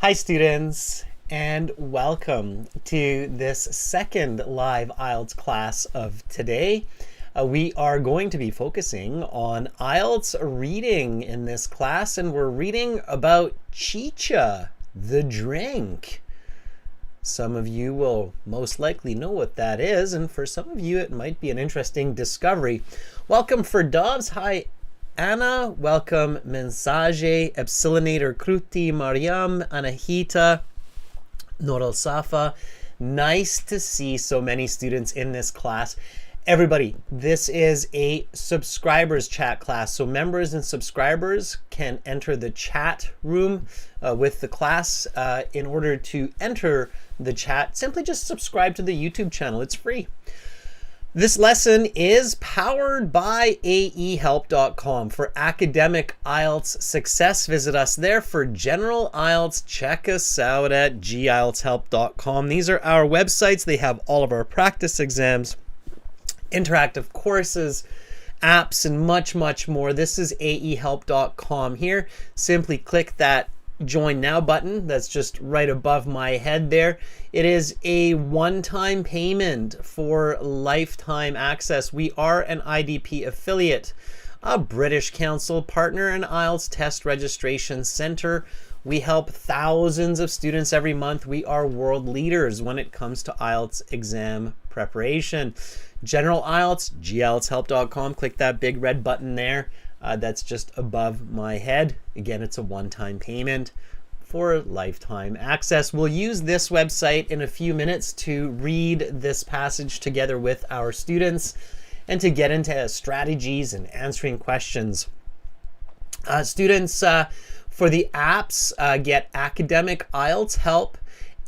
Hi students, and welcome to this second live IELTS class of today. We are going to be focusing on IELTS reading in this class, and we're reading about Chicha, the drink. Some of you will most likely know what that is, and for some of you it might be an interesting discovery. Welcome for Dobbs. Hi Anna, welcome Mensage, Epsilonator Kruti, Mariam, Anahita, Noral Safa. Nice to see so many students in this class. Everybody, this is a subscribers chat class, so members and subscribers can enter the chat room with the class. In order to enter the chat, simply just subscribe to the YouTube channel. It's free. This lesson is powered by aehelp.com. For academic IELTS success, visit us there. For general IELTS, check us out at gieltshelp.com. These are our websites. They have all of our practice exams, interactive courses, apps, and much, much more. This is aehelp.com here. Simply click that Join Now button that's just right above my head there. It is a one-time payment for lifetime access. We are an IDP affiliate, a British Council partner, and IELTS Test Registration Center. We help thousands of students every month. We are world leaders when it comes to IELTS exam preparation. General IELTS, gieltshelp.com. Click that big red button there. That's just above my head. Again, it's a one-time payment for lifetime access. We'll use this website in a few minutes to read this passage together with our students and to get into strategies and answering questions. Students, for the apps, get academic IELTS help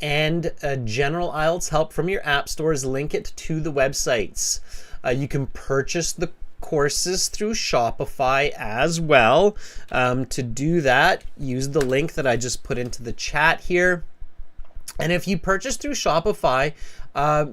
and general IELTS help from your app stores. Link it to the websites. You can purchase the courses through Shopify as well. To do that, use the link that I just put into the chat here. And if you purchase through Shopify,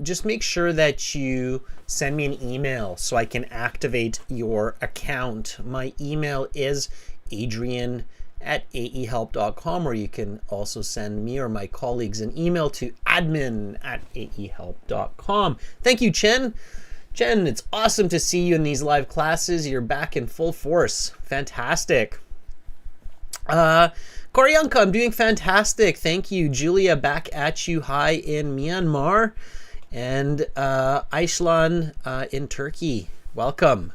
just make sure that you send me an email so I can activate your account. My email is adrian@aehelp.com, or you can also send me or my colleagues an email to admin@aehelp.com. Thank you, Chen. Jen, it's awesome to see you in these live classes. You're back in full force. Fantastic. Koryanka, I'm doing fantastic. Thank you. Julia, back at you. Hi in Myanmar. And Aishlan in Turkey. Welcome.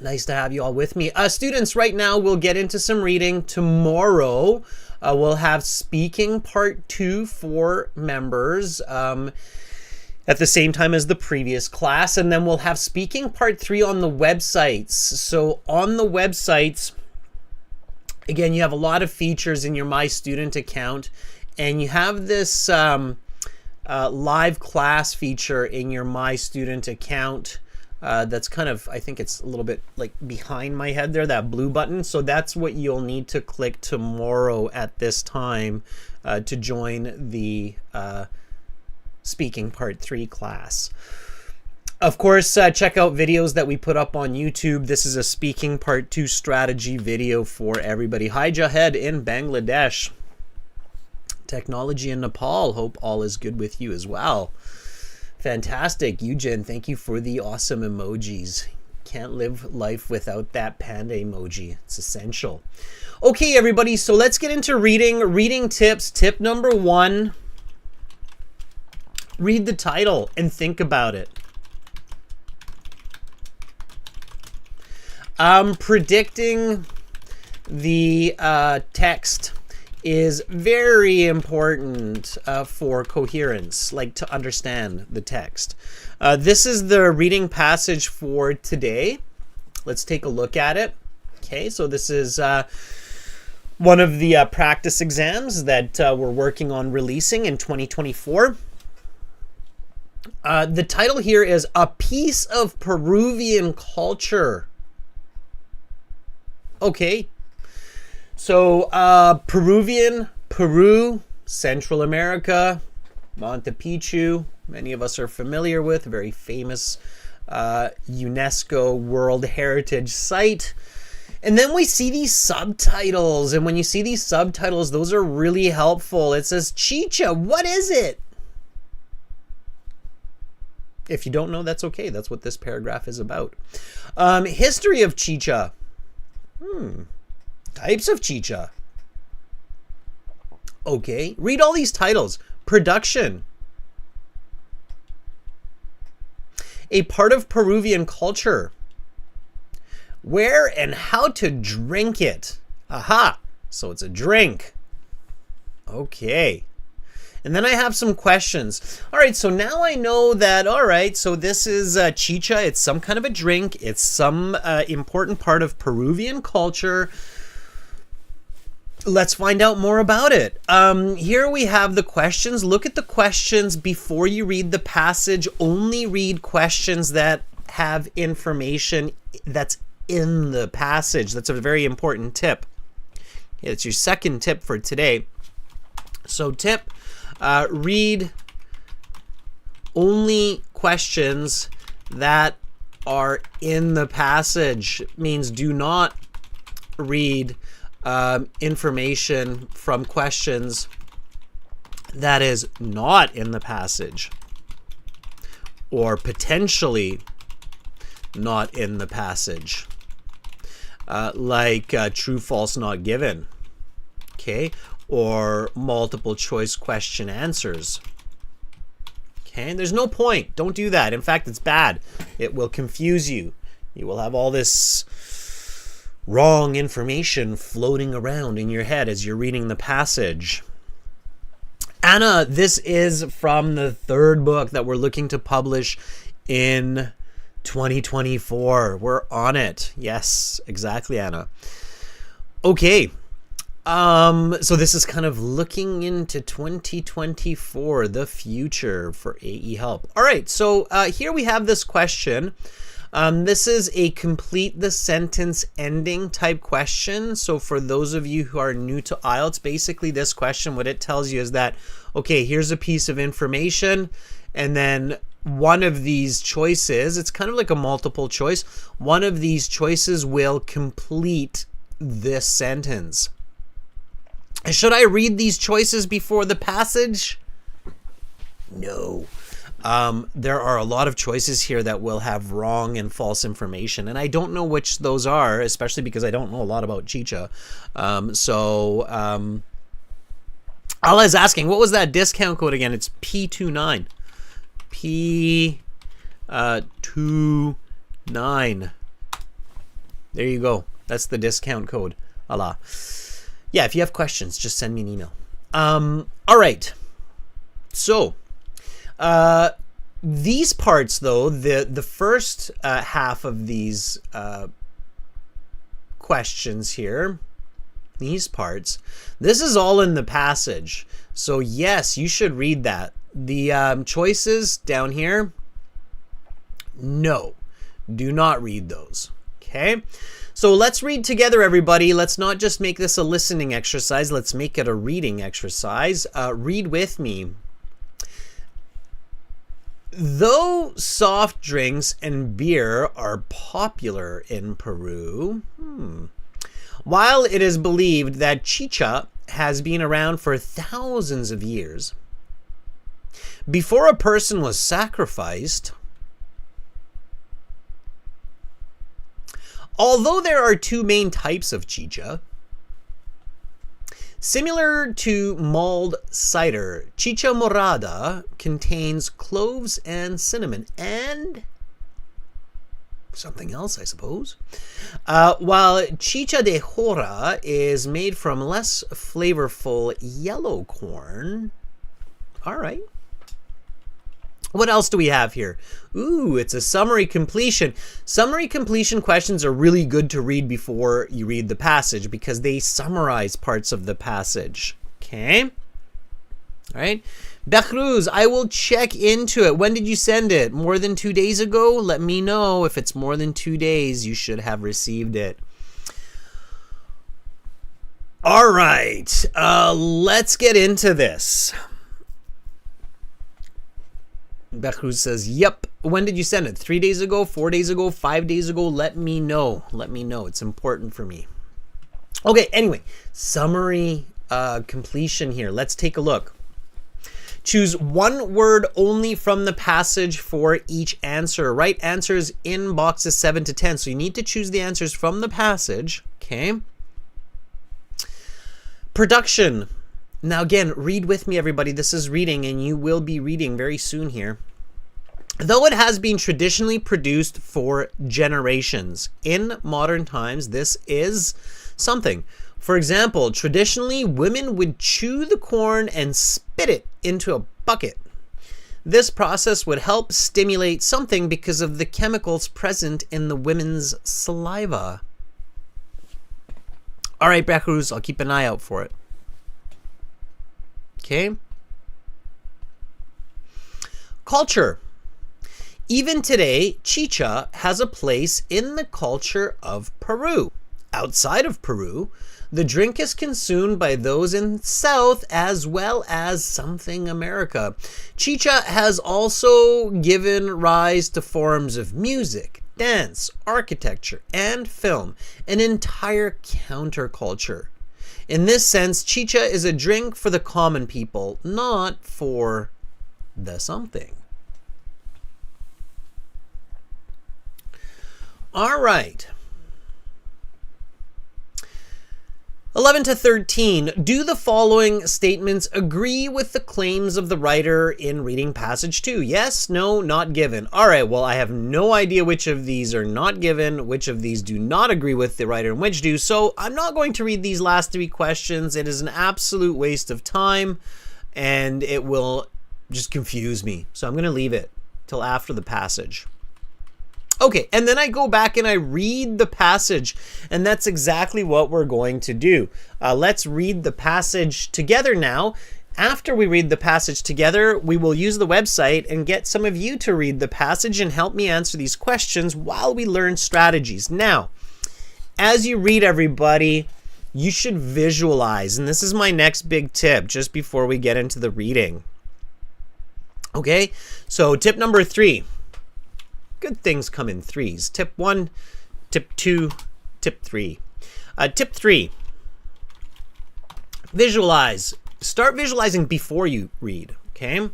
Nice to have you all with me. Students, right now we'll get into some reading. Tomorrow we'll have speaking part 2 for members. At the same time as the previous class, and then we'll have speaking part 3 on the websites. So on the websites, again, you have a lot of features in your My Student account, and you have this live class feature in your My Student account that's kind of, I think it's a little bit like behind my head there, that blue button. So that's what you'll need to click tomorrow at this time to join the Speaking Part 3 class. Of course, check out videos that we put up on YouTube. This is a Speaking Part 2 strategy video for everybody. Hi, Jahed in Bangladesh. Technology in Nepal. Hope all is good with you as well. Fantastic. Eugen, thank you for the awesome emojis. Can't live life without that panda emoji. It's essential. Okay, everybody, so let's get into reading. Reading tips. Tip number 1. Read the title and think about it. Predicting the text is very important for coherence, like to understand the text. This is the reading passage for today. Let's take a look at it. Okay, so this is one of the practice exams that we're working on releasing in 2024. The title here is A Piece of Peruvian Culture. Okay, so Peru, Central America, Monte Picchu, many of us are familiar with, very famous UNESCO World Heritage Site. And then we see these subtitles. And when you see these subtitles, those are really helpful. It says, Chicha, what is it? If you don't know, that's okay. That's what this paragraph is about. History of Chicha. Types of Chicha. Okay. Read all these titles. Production. A part of Peruvian culture. Where and how to drink it. Aha. So it's a drink. Okay. And then I have some questions. All right, so now I know that, all right, so this is chicha. It's some kind of a drink. It's some important part of Peruvian culture. Let's find out more about it. Here we have the questions. Look at the questions before you read the passage. Only read questions that have information that's in the passage. That's a very important tip. It's your second tip for today. So tip, read only questions that are in the passage. It means do not read information from questions that is not in the passage or potentially not in the passage, like true, false, not given, okay, or multiple choice question answers. Okay, there's no point. Don't do that. In fact, it's bad. It will confuse you. You will have all this wrong information floating around in your head as you're reading the passage. Anna, this is from the third book that we're looking to publish in 2024. We're on it. Yes, exactly, Anna. Okay. So this is kind of looking into 2024, the future for AE Help. All right, so here we have this question. This is a complete the sentence ending type question. So for those of you who are new to IELTS, basically this question, what it tells you is that, okay, here's a piece of information, and then one of these choices, it's kind of like a multiple choice, one of these choices will complete this sentence. Should I read these choices before the passage? No. There are a lot of choices here that will have wrong and false information, and I don't know which those are, especially because I don't know a lot about Chicha. Allah is asking, what was that discount code again? It's P29. P29. There you go. That's the discount code. Allah. Yeah, if you have questions, just send me an email. All right. So, these parts, though, the first half of these questions here, these parts, this is all in the passage. So, yes, you should read that. The choices down here, no, do not read those. Okay? So let's read together, everybody. Let's not just make this a listening exercise. Let's make it a reading exercise. Read with me. Though soft drinks and beer are popular in Peru, while it is believed that chicha has been around for thousands of years, before a person was sacrificed, although there are two main types of chicha, similar to mulled cider, chicha morada contains cloves and cinnamon and something else, I suppose. While chicha de jora is made from less flavorful yellow corn. All right. What else do we have here? Ooh, it's a summary completion. Summary completion questions are really good to read before you read the passage because they summarize parts of the passage. Okay? All right. Becruz, I will check into it. When did you send it? More than 2 days ago? Let me know. If it's more than 2 days, you should have received it. All right. Let's get into this. Becruz says, yep. When did you send it? 3 days ago, 4 days ago, 5 days ago? Let me know. Let me know. It's important for me. Okay, anyway, summary completion here. Let's take a look. Choose one word only from the passage for each answer. Write answers in boxes 7 to 10. So you need to choose the answers from the passage. Okay. Production. Now again, read with me, everybody. This is reading, and you will be reading very soon here. Though it has been traditionally produced for generations, in modern times, this is something. For example, traditionally, women would chew the corn and spit it into a bucket. This process would help stimulate something because of the chemicals present in the women's saliva. All right, Becruz, I'll keep an eye out for it. Okay. Culture. Even today, chicha has a place in the culture of Peru. Outside of Peru, the drink is consumed by those in South as well as something America. Chicha has also given rise to forms of music, dance, architecture, and film, an entire counterculture. In this sense, chicha is a drink for the common people, not for the something. All right. 11 to 13. Do the following statements agree with the claims of the writer in reading passage 2? Yes, no, not given. All right, well, I have no idea which of these are not given, which of these do not agree with the writer and which do. So I'm not going to read these last 3 questions. It is an absolute waste of time, and it will just confuse me. So I'm going to leave it till after the passage. Okay, and then I go back and I read the passage, and that's exactly what we're going to do. Let's read the passage together now. After we read the passage together, we will use the website and get some of you to read the passage and help me answer these questions while we learn strategies. Now, as you read, everybody, you should visualize, and this is my next big tip just before we get into the reading. Okay, so tip number 3. Good things come in 3s. Tip 1, tip 2, tip 3. Tip 3, visualize. Start visualizing before you read, okay?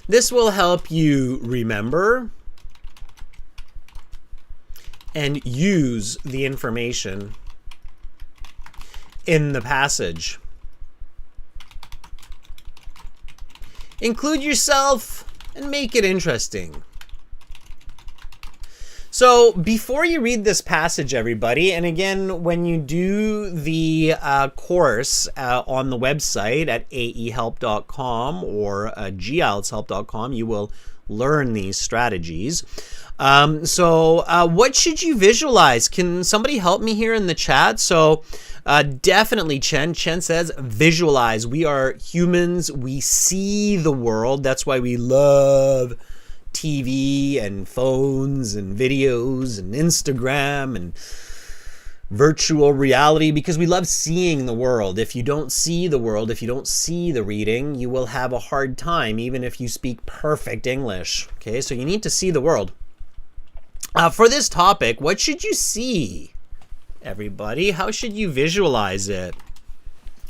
This will help you remember and use the information in the passage. Include yourself and make it interesting. So before you read this passage, everybody, and again, when you do the course on the website at aehelp.com or gieltshelp.com, you will learn these strategies. So what should you visualize? Can somebody help me here in the chat? So definitely Chen says visualize. We are humans. We see the world. That's why we love TV and phones and videos and Instagram and virtual reality, because we love seeing the world. If you don't see the world, if you don't see the reading, you will have a hard time, even if you speak perfect English. Okay, so you need to see the world. For this topic, what should you see, everybody? How should you visualize it?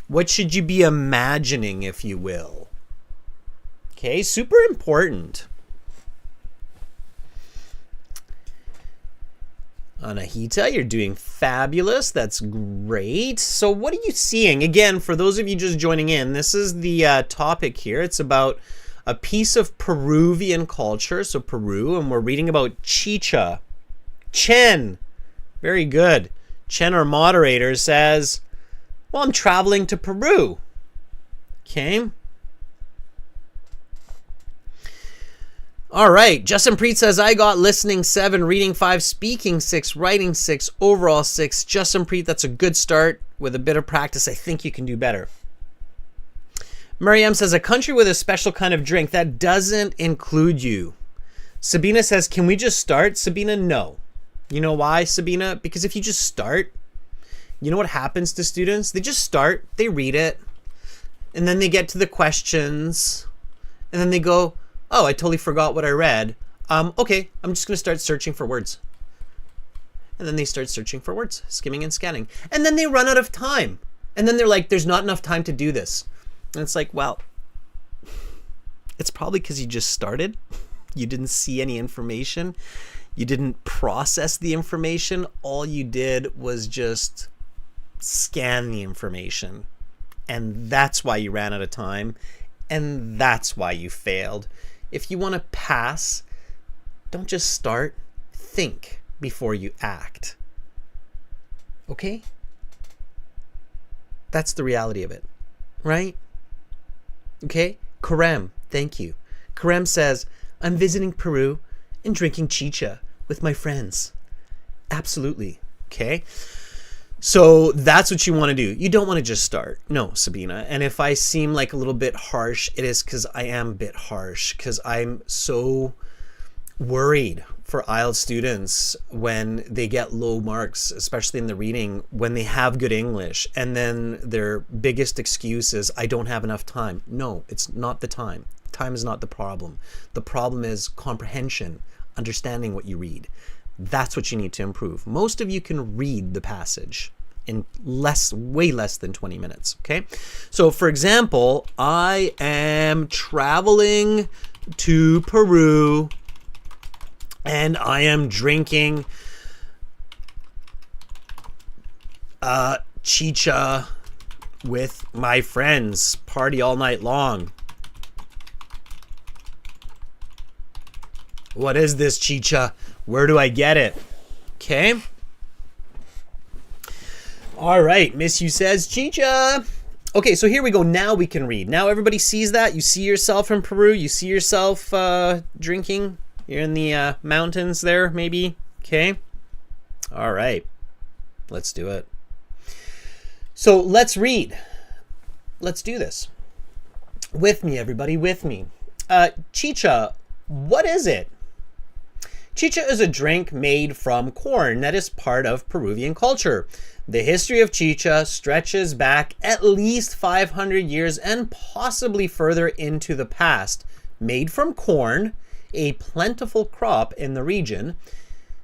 What should you be imagining, if you will? Okay, super important. Anahita, you're doing fabulous. That's great. So what are you seeing? Again, for those of you just joining in, this is the topic here. It's about a piece of Peruvian culture, so Peru, and we're reading about chicha. Chen, very good. Chen, our moderator, says, well, I'm traveling to Peru. Okay. All right, Justin Preet says, I got listening 7, reading 5, speaking 6, writing 6, overall 6. Justin Preet, that's a good start. With a bit of practice, I think you can do better. Mariam says, a country with a special kind of drink. That doesn't include you. Sabina says, can we just start? Sabina, no. You know why, Sabina? Because if you just start, you know what happens to students? They just start, they read it, and then they get to the questions, and then they go, oh, I totally forgot what I read. Okay, I'm just going to start searching for words. And then they start searching for words, skimming and scanning. And then they run out of time. And then they're like, there's not enough time to do this. And it's like, well, it's probably because you just started. You didn't see any information. You didn't process the information. All you did was just scan the information. And that's why you ran out of time. And that's why you failed. If you want to pass, don't just start. Think before you act. Okay? That's the reality of it, right? Okay? Karem, thank you. Karem says, I'm visiting Peru and drinking chicha with my friends. Absolutely. Okay? So that's what you want to do. You don't want to just start. No, Sabina. And if I seem like a little bit harsh, it is because I am a bit harsh, because I'm so worried for IELTS students when they get low marks, especially in the reading, when they have good English, and then their biggest excuse is, I don't have enough time. No, it's not the time. Time is not the problem. The problem is comprehension, understanding what you read. That's what you need to improve. Most of you can read the passage in way less than 20 minutes, okay? So for example, I am traveling to Peru and I am drinking Chicha with my friends. Party all night long. What is this Chicha? Where do I get it? Okay. All right. Miss You says Chicha. Okay, so here we go. Now we can read. Now everybody sees that. You see yourself in Peru. You see yourself drinking. You're in the mountains there, maybe. Okay. All right. Let's do it. So let's read. Let's do this. With me, everybody, with me. Chicha, what is it? Chicha is a drink made from corn that is part of Peruvian culture. The history of chicha stretches back at least 500 years and possibly further into the past. Made from corn, a plentiful crop in the region,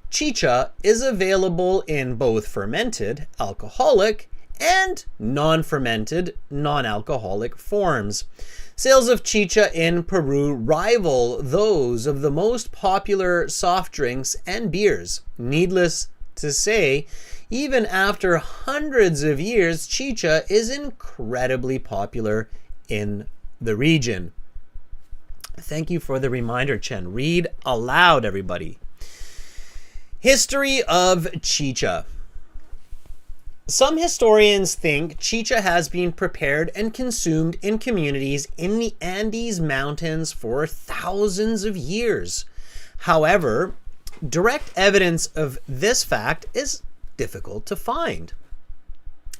chicha is available in both fermented, alcoholic, and non-fermented, non-alcoholic forms. Sales of chicha in Peru rival those of the most popular soft drinks and beers. Needless to say, even after hundreds of years, chicha is incredibly popular in the region. Thank you for the reminder, Chen. Read aloud, everybody. History of chicha. Some historians think chicha has been prepared and consumed in communities in the Andes Mountains for thousands of years. However, direct evidence of this fact is difficult to find.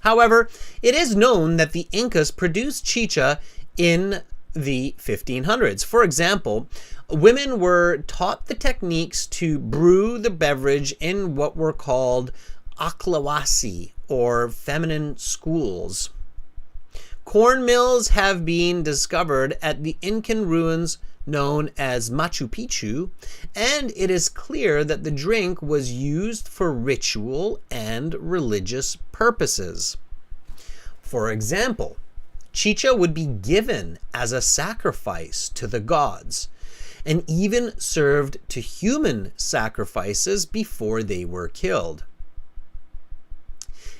However, it is known that the Incas produced chicha in the 1500s. For example, women were taught the techniques to brew the beverage in what were called aklawasi, or feminine schools. Corn mills have been discovered at the Incan ruins known as Machu Picchu, and it is clear that the drink was used for ritual and religious purposes. For example, chicha would be given as a sacrifice to the gods, and even served to human sacrifices before they were killed.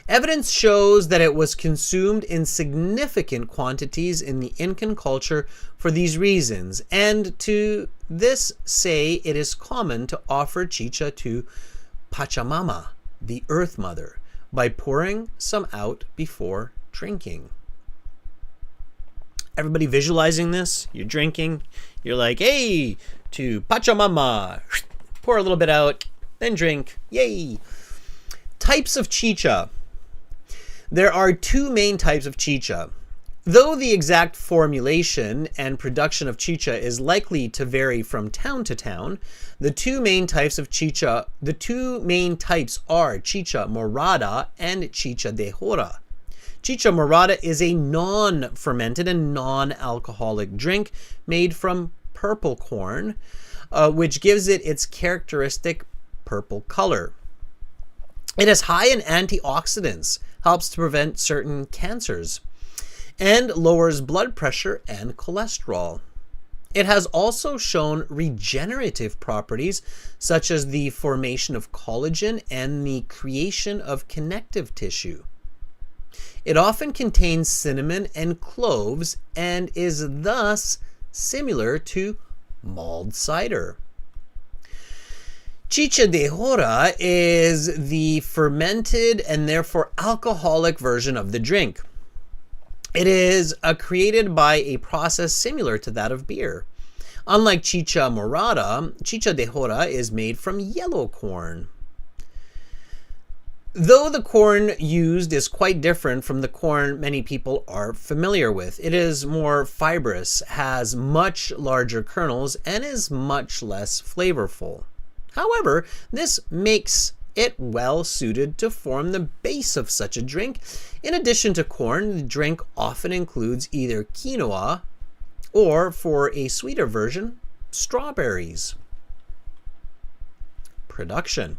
Evidence shows that it was consumed in significant quantities in the Incan culture for these reasons, and to this say it is common to offer chicha to Pachamama, the Earth Mother, by pouring some out before drinking. Everybody visualizing this? You're drinking, you're like, hey, to Pachamama, pour a little bit out, then drink, yay. Types of chicha. There are two main types of chicha. Though the exact formulation and production of chicha is likely to vary from town to town, the two main types are chicha morada and chicha de jora. Chicha morada is a non-fermented and non-alcoholic drink made from purple corn, which gives it its characteristic purple color. It is high in antioxidants, helps to prevent certain cancers, and lowers blood pressure and cholesterol. It has also shown regenerative properties such as the formation of collagen and the creation of connective tissue. It often contains cinnamon and cloves and is thus similar to mulled cider. Chicha de jora is the fermented and therefore alcoholic version of the drink. It is created by a process similar to that of beer. Unlike chicha morada, chicha de jora is made from yellow corn. Though the corn used is quite different from the corn many people are familiar with, it is more fibrous, has much larger kernels, and is much less flavorful. However, this makes it well suited to form the base of such a drink. In addition to corn, the drink often includes either quinoa or, for a sweeter version, strawberries. Production.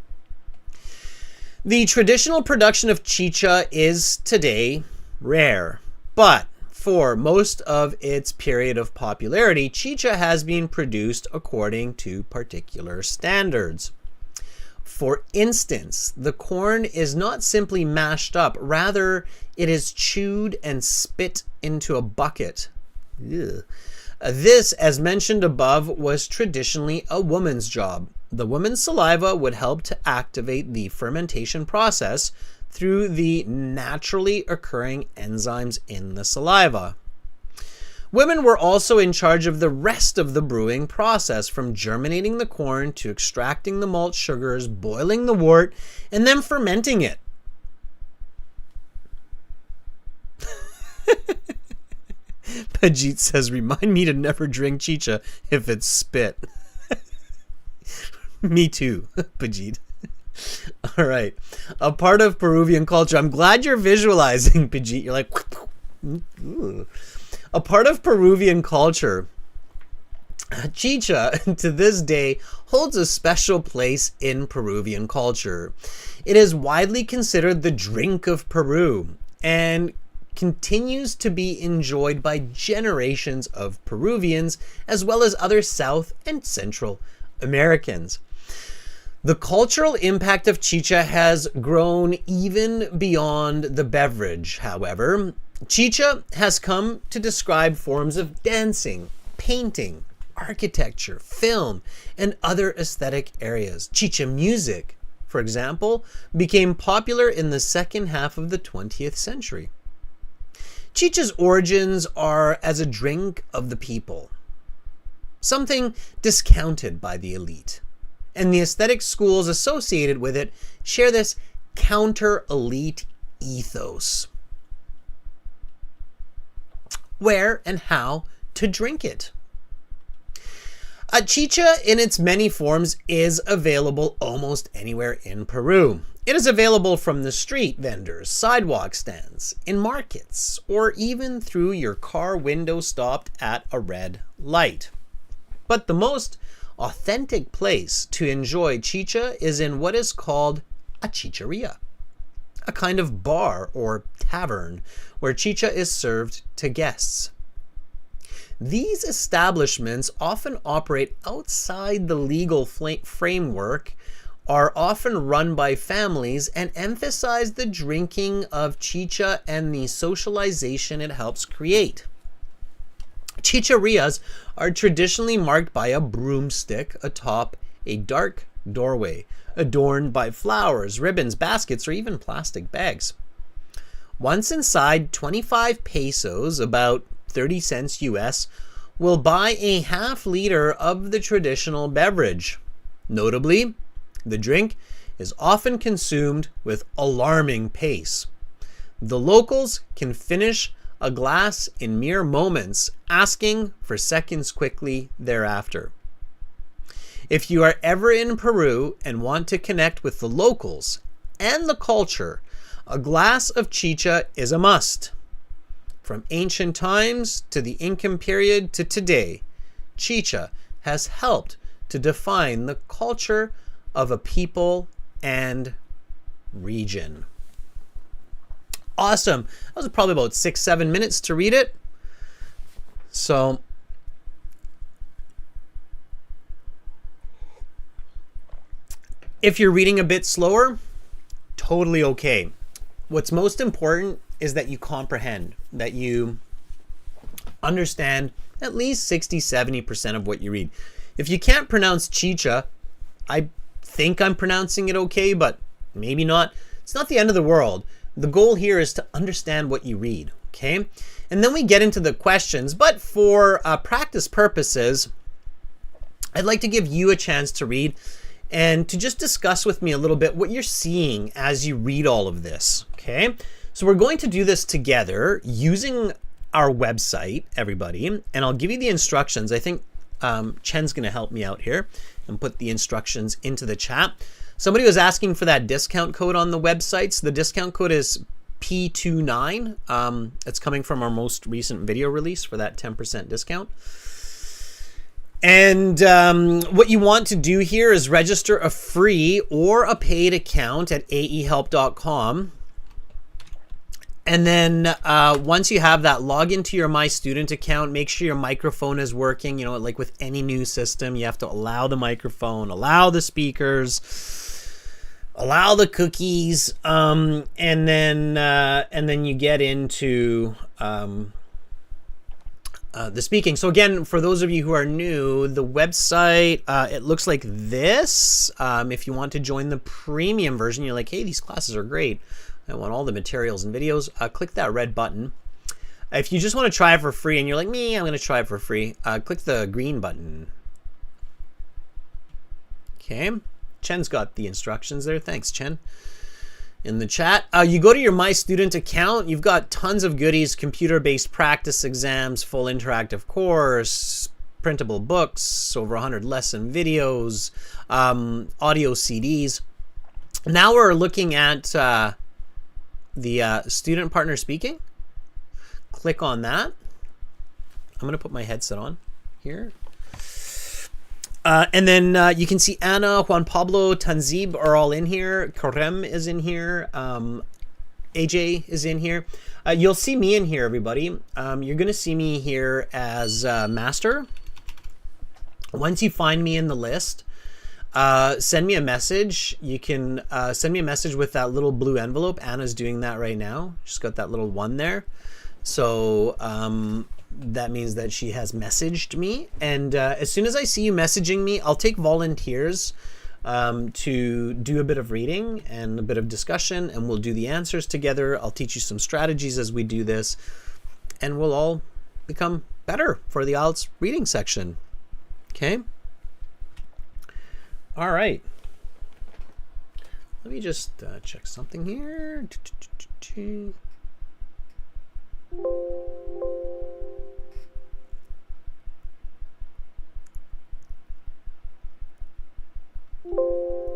The traditional production of chicha is today rare, but for most of its period of popularity, chicha has been produced according to particular standards. For instance, the corn is not simply mashed up, rather it is chewed and spit into a bucket. Ugh. This, as mentioned above, was traditionally a woman's job. The woman's saliva would help to activate the fermentation process through the naturally occurring enzymes in the saliva. Women were also in charge of the rest of the brewing process, from germinating the corn to extracting the malt sugars, boiling the wort, and then fermenting it. Pajit says, remind me to never drink chicha if it's spit. Me too, Pajit. All right. A part of Peruvian culture. I'm glad you're visualizing, Pajit. You're like, ooh. A part of Peruvian culture, chicha to this day holds a special place in Peruvian culture. It is widely considered the drink of Peru and continues to be enjoyed by generations of Peruvians as well as other South and Central Americans. The cultural impact of chicha has grown even beyond the beverage, however. Chicha has come to describe forms of dancing, painting, architecture, film, and other aesthetic areas. Chicha music, for example, became popular in the second half of the 20th century. Chicha's origins are as a drink of the people, something discounted by the elite. And the aesthetic schools associated with it share this counter-elite ethos. Where and how to drink it. Chicha in its many forms is available almost anywhere in Peru. It is available from the street vendors, sidewalk stands, in markets, or even through your car window stopped at a red light. But the most authentic place to enjoy chicha is in what is called a chicheria, a kind of bar or tavern where chicha is served to guests. These establishments often operate outside the legal framework, are often run by families, and emphasize the drinking of chicha and the socialization it helps create. Chicherias are traditionally marked by a broomstick atop a dark doorway, adorned by flowers, ribbons, baskets, or even plastic bags. Once inside, 25 pesos, about 30 cents US, will buy a half liter of the traditional beverage. Notably, the drink is often consumed with alarming pace. The locals can finish a glass in mere moments, asking for seconds quickly thereafter. If you are ever in Peru and want to connect with the locals and the culture, a glass of chicha is a must. From ancient times to the Incan period to today, chicha has helped to define the culture of a people and region. Awesome. That was probably about 6-7 minutes to read it. So if you're reading a bit slower, totally okay. What's most important is that you comprehend, that you understand at least 60-70% of what you read. If you can't pronounce chicha, I think I'm pronouncing it okay, but maybe not. It's not the end of the world. The goal here is to understand what you read, okay? And then we get into the questions, but for practice purposes, I'd like to give you a chance to read and to just discuss with me a little bit what you're seeing as you read all of this, okay? So we're going to do this together using our website, everybody, and I'll give you the instructions. I think Chen's going to help me out here and put the instructions into the chat. Somebody was asking for that discount code on the website. So the discount code is P29. It's coming from our most recent video release for that 10% discount. And what you want to do here is register a free or a paid account at aehelp.com. And then once you have that, log into your My Student account. Make sure your microphone is working. You know, like with any new system, you have to allow the microphone, allow the speakers, allow the cookies, and then you get into the speaking. So again, for those of you who are new, the website, it looks like this. If you want to join the premium version, you're like, hey, these classes are great. I want all the materials and videos. Click that red button. If you just want to try it for free and you're like me, I'm going to try it for free, click the green button. Okay. Chen's got the instructions there. Thanks, Chen. In the chat. You go to your My Student account. You've got tons of goodies, computer-based practice exams, full interactive course, printable books, over 100 lesson videos, audio CDs. Now we're looking at the student partner speaking. Click on that. I'm going to put my headset on here. And then you can see Anna, Juan Pablo, Tanzib are all in here. Karem is in here. AJ is in here. You'll see me in here, everybody. You're going to see me here as master. Once you find me in the list, send me a message. You can send me a message with that little blue envelope. Anna's doing that right now. She's got that little one there. So that means that she has messaged me. And as soon as I see you messaging me, I'll take volunteers to do a bit of reading and a bit of discussion, and we'll do the answers together. I'll teach you some strategies as we do this, and we'll all become better for the IELTS reading section. Okay? All right. Let me just check something here.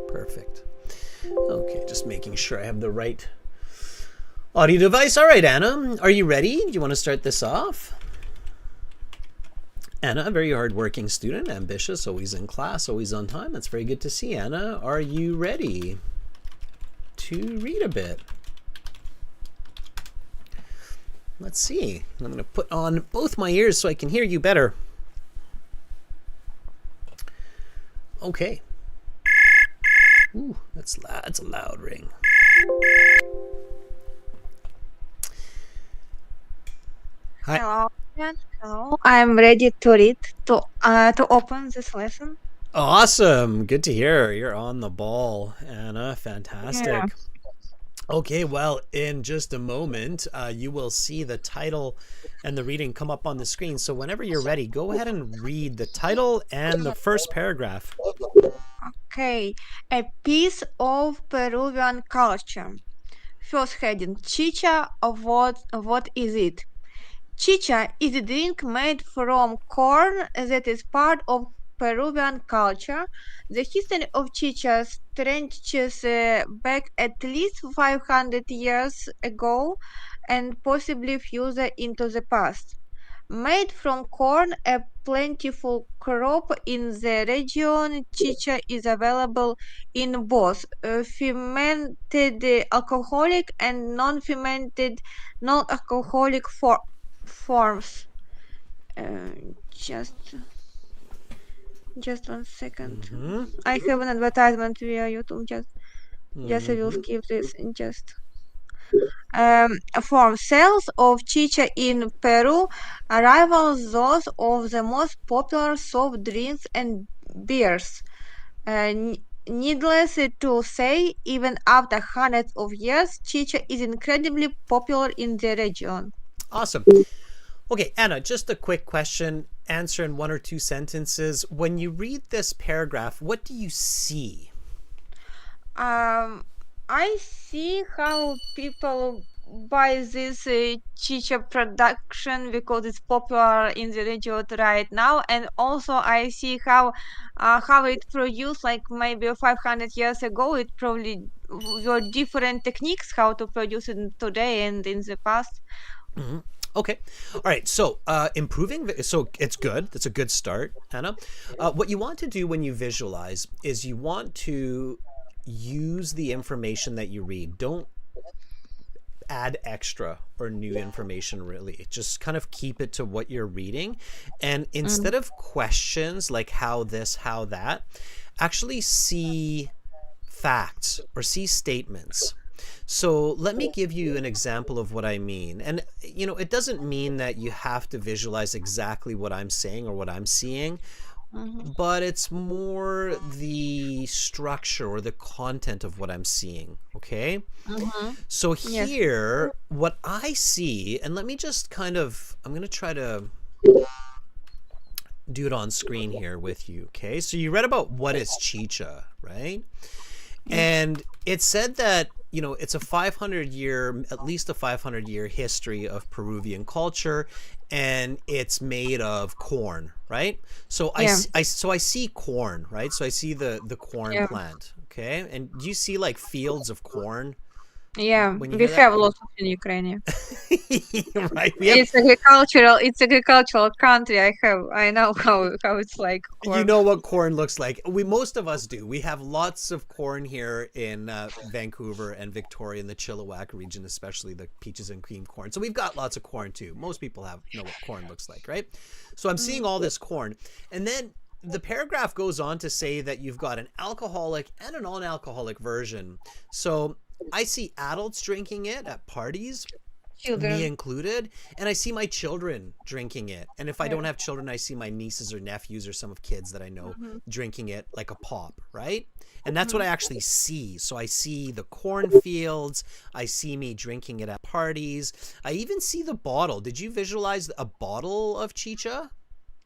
Perfect. Okay, just making sure I have the right audio device. All right, Anna, are you ready? Do you want to start this off? Anna, a very hardworking student, ambitious, always in class, always on time. That's very good to see, Anna. Are you ready to read a bit? Let's see. I'm going to put on both my ears so I can hear you better. Okay. Ooh, that's loud. That's a loud ring. Hi. Hello, Jan. Hello. I'm ready to read to open this lesson. Awesome. Good to hear. You're on the ball, Anna. Fantastic. Yeah. Okay, well, in just a moment, you will see the title and the reading come up on the screen. So whenever you're ready, go ahead and read the title and the first paragraph. Okay. A piece of Peruvian culture. First heading: Chicha. What is it? Chicha is a drink made from corn that is part of Peruvian culture. The history of chicha stretches back at least 500 years ago and possibly further into the past. Made from corn, a plentiful crop in the region, chicha is available in both fermented alcoholic and non-fermented non-alcoholic forms. Uh, just just 1 second. Mm-hmm. I have an advertisement via YouTube. Just I will Mm-hmm. skip this and just form sales of chicha in Peru rivals those of the most popular soft drinks and beers. Needless to say, even after hundreds of years, chicha is incredibly popular in the region. Awesome. Okay, Anna, just a quick question. Answer in one or two sentences. When you read this paragraph, what do you see? Um, I see how people buy this chicha production because it's popular in the region right now, and also I see how it produced like maybe 500 years ago. It probably were different techniques how to produce it today and in the past. Mm-hmm. Okay. All right. So, improving. So it's good. That's a good start, Anna. What you want to do when you visualize is you want to use the information that you read. Don't add extra or new information really. Just kind of keep it to what you're reading. And Mm, instead of questions like how this, how that, actually see facts or see statements. So let me give you an example of what I mean. And, it doesn't mean that you have to visualize exactly what I'm saying or what I'm seeing, mhm, but it's more the structure or the content of what I'm seeing. Okay. mhm. So Yes. here, what I see, and let me just I'm going to try to do it on screen here with you. Okay. So you read about what is chicha, right? Yes. And it said that, it's a at least a 500-year history of Peruvian culture, and it's made of corn, right? So Yeah. I see corn, right? So I see the corn Yeah. plant, okay? And do you see like fields of corn Yeah. when you We hear that? have lots of in Ukraine. Right. We have It's agricultural country. I know how it's like You corn. know what corn looks like. Most of us do. We have lots of corn here in Vancouver and Victoria in the Chilliwack region, especially the peaches and cream corn. So we've got lots of corn too. Most people know what corn looks like, right? So I'm seeing Mm, all this corn, and then the paragraph goes on to say that you've got an alcoholic and a non-alcoholic version. So I see adults drinking it at parties, me children. included, and I see my children drinking it. And if I Yeah. don't have children, I see my nieces or nephews or some of kids that I know Mhm, drinking it like a pop, right? And that's what I mhm. actually see. So I see the cornfields, I see me drinking it at parties. I even see the bottle. Did you visualize a bottle of chicha?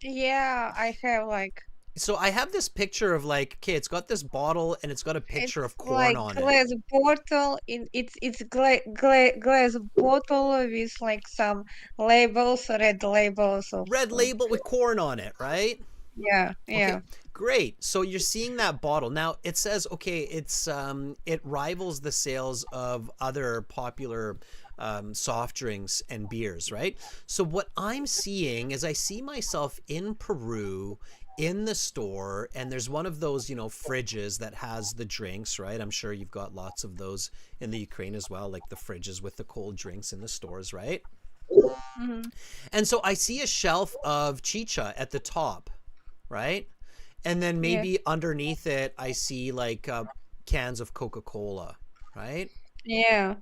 Yeah, I have like So I have this picture of like, okay, it's got this bottle and it's got a picture it's of corn like on it. glass bottle. It's glass bottle with like some labels, red labels of. Red label with corn on it, right? Yeah, Okay, yeah, great. So you're seeing that bottle. Now it says, okay, it rivals the sales of other popular soft drinks and beers, right? So what I'm seeing is I see myself in Peru in the store, and there's one of those, fridges that has the drinks, right? I'm sure you've got lots of those in the Ukraine as well, like the fridges with the cold drinks in the stores, right? mhm, And so I see a shelf of chicha at the top, right? And then yeah, maybe underneath it, I see like cans of Coca Cola, right? yeah.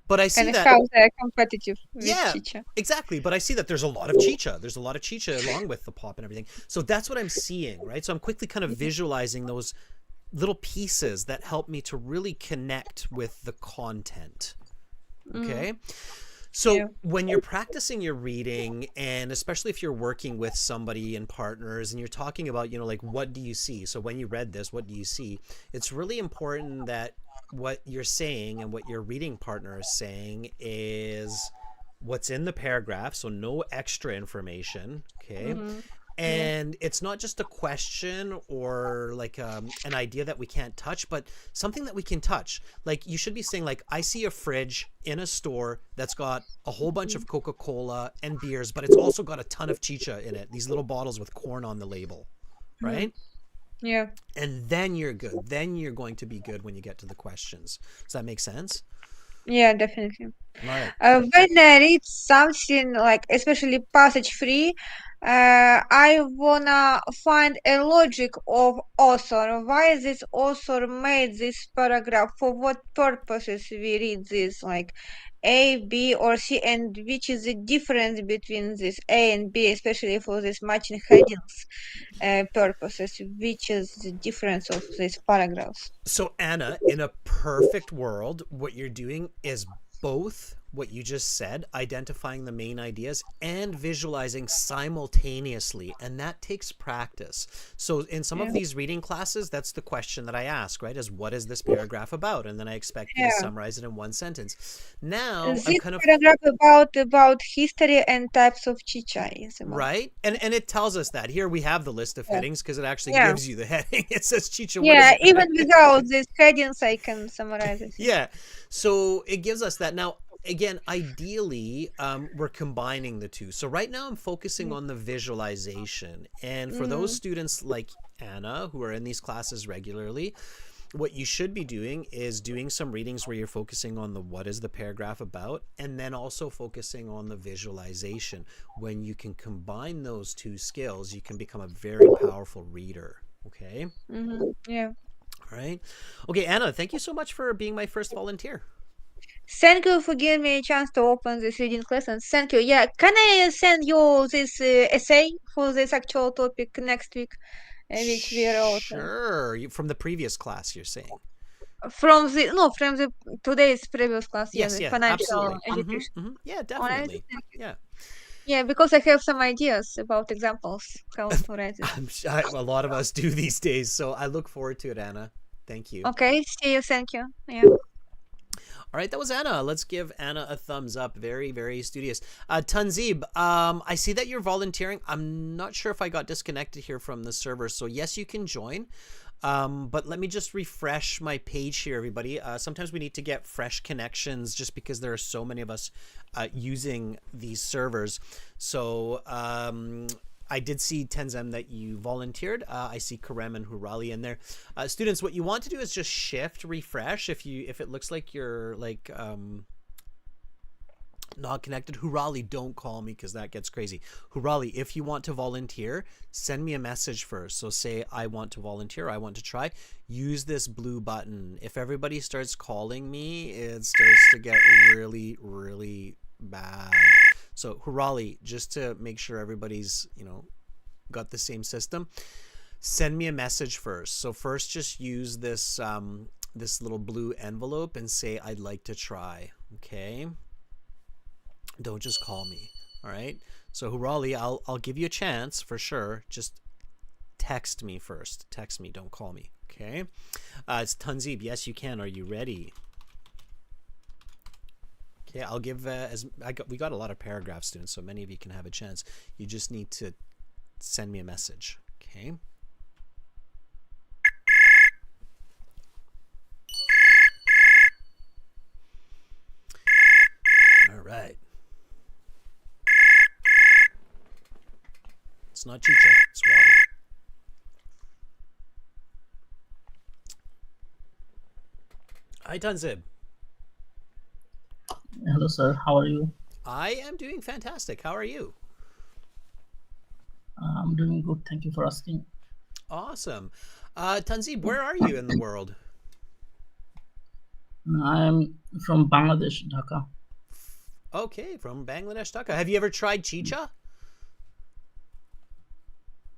But I see And that, how they're competitive with yeah, chicha. exactly. But I see that there's a lot of chicha. There's a lot of chicha along with the pop and everything. So that's what I'm seeing, right? So I'm quickly kind of Mhm, visualizing those little pieces that help me to really connect with the content. mhm, Okay. yeah. So when you're practicing your reading, and especially if you're working with somebody and partners and you're talking about, like, what do you see? So when you read this, what do you see? It's really important that what you're saying and what your reading partner is saying is what's in the paragraph, so no extra information, okay? Mm-hmm. Yeah. And it's not just a question or like an idea that we can't touch, but something that we can touch. Like you should be saying like, I see a fridge in a store that's got a whole bunch of Coca-Cola and beers, but it's also got a ton of chicha in it, these little bottles with corn on the label, Mm-hmm. right? Yeah. And then you're good. Then you're going to be good when you get to the questions. Does that make sense? Yeah, definitely. All right. When I read something like, especially passage free, I wanna find a logic of author. Why this author made this paragraph? For what purposes we read this, like A, B, or C, and which is the difference between this A and B, especially for this matching headings purposes? Which is the difference of these paragraphs? So, Anna, in a perfect world, what you're doing is both what you just said, identifying the main ideas, and visualizing simultaneously. And that takes practice. So, in some of Yeah. these reading classes, that's the question that I ask, right? Is what is this paragraph about? And then I expect you to Yeah. summarize it in one sentence. Now, I'm This kind of paragraph about history and types of chicha is about. right. And it tells us that. Here we have the list of Yeah. headings because it actually Yeah. gives you the heading. It says Chicha, what is Yeah, it? even without these headings, I can summarize it. Yeah. So it gives us that. Now, again, ideally, we're combining the two. So right now I'm focusing on the visualization. And for those Mm-hmm. students like Anna who are in these classes regularly, what you should be doing is doing some readings where you're focusing on the what is the paragraph about, and then also focusing on the visualization. When you can combine those two skills, you can become a very powerful reader. Okay. Mm-hmm. Yeah. All right. Okay, Anna, thank you so much for being my first volunteer. Thank you for giving me a chance to open this reading lesson. Thank you. Yeah, can I send you this essay for this actual topic next week, which we wrote Sure. From the previous class, you're saying. from the no from the today's previous class? Yeah, Yes, the yeah, financial absolutely. education. Yeah, Alright, definitely. thank you. Yeah. Yeah, because I have some ideas about examples how to write this. A lot of us do these days, so I look forward to it, Anna. Thank you. Okay, see you. Thank you. Yeah. All right, that was Anna. Let's give Anna a thumbs up. Very, very studious. Tanzib, I see that you're volunteering. I'm not sure if I got disconnected here from the server, so yes, you can join. But let me just refresh my page here, everybody. Sometimes we need to get fresh connections just because there are so many of us using these servers. So I did see Tenzem that you volunteered. I see Karem and Hurali in there. Students, what you want to do is just shift refresh if it looks like you're like not connected. Hurali, don't call me because that gets crazy. Hurali, if you want to volunteer, send me a message first. So say I want to volunteer, I want to try. Use this blue button. If everybody starts calling me, it starts to get really, really bad. So Hurali, just to make sure everybody's, got the same system, send me a message first. So first just use this this little blue envelope and say I'd like to try. Okay? Don't just call me. All right? So Hurali, I'll give you a chance for sure. Just text me first. Text me, don't call me. Okay? It's Tanzib. Yes, you can. Are you ready? Okay, I'll give we got a lot of paragraph students, so many of you can have a chance. You just need to send me a message. Okay. All right. It's not chicha, it's water. Hi, Tanzib. Hello, sir. How are you? I am doing fantastic. How are you? I'm doing good. Thank you for asking. Awesome. Tanzib, where are you in the world? I'm from Bangladesh, Dhaka. Okay, from Bangladesh, Dhaka. Have you ever tried chicha?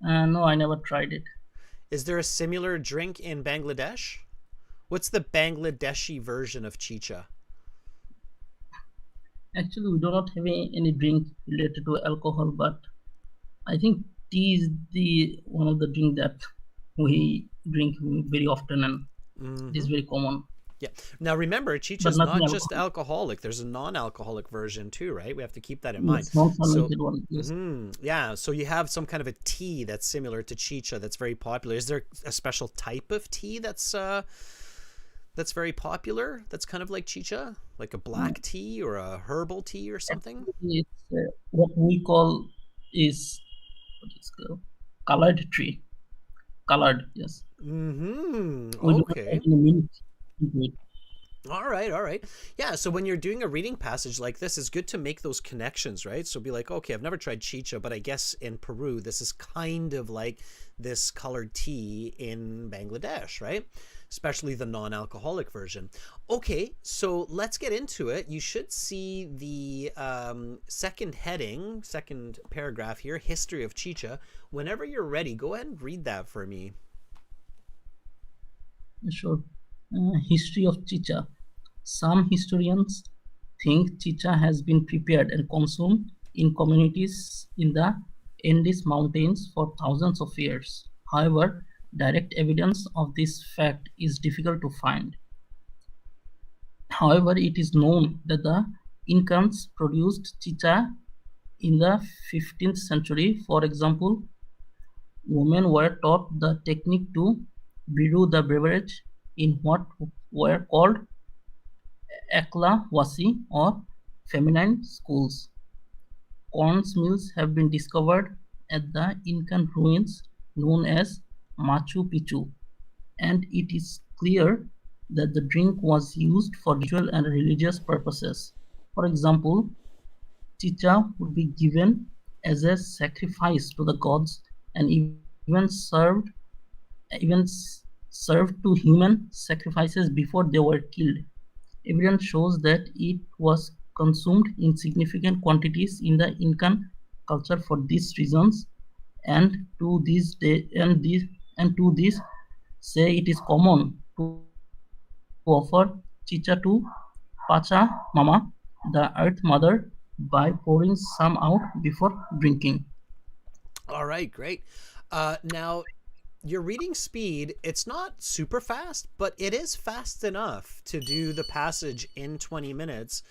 No, I never tried it. Is there a similar drink in Bangladesh? What's the Bangladeshi version of chicha? Actually, we do not have any drink related to alcohol, but I think tea is the one of the drink that we drink very often, and it is very common. Yeah. Now remember, but chicha's nothing not just alcoholic. alcoholic. There's a non-alcoholic version too, right? We have to keep that in mind. Yes, So, non-fermented one. Yes. yeah. So you have some kind of a tea that's similar to chicha that's very popular. Is there a special type of tea that's very popular? That's kind of like chicha, like a Uh, black tea or a herbal tea or something. Actually, it's what we call is what is called colored tree. Colored, yes. We do not add Okay. any milk into it. All right, all right. Yeah, so when you're doing a reading passage like this, it's good to make those connections, right? So be like, okay, I've never tried chicha, but I guess in Peru, this is kind of like this colored tea in Bangladesh, right? Especially the non alcoholic version. Okay, so let's get into it. You should see the second heading, second paragraph here, History of Chicha. Whenever you're ready, go ahead and read that for me. Sure. History of chicha. Some historians think chicha has been prepared and consumed in communities in the Andes Mountains for thousands of years. However, direct evidence of this fact is difficult to find. However, it is known that the Incans produced chicha in the 15th century. For example, women were taught the technique to brew the beverage in what were called "eklawasi" or feminine schools. Corn mills have been discovered at the Incan ruins known as Machu Picchu, and it is clear that the drink was used for ritual and religious purposes. For example, chicha would be given as a sacrifice to the gods and even served to human sacrifices before they were killed. Evidence shows that it was consumed in significant quantities in the Incan culture for these reasons, and to this day, and to this say it is common to offer chicha to Pachamama, the Earth Mother, by pouring some out before drinking. All right, great. Now, your reading speed, it's not super fast, but it is fast enough to do the passage in 20 minutes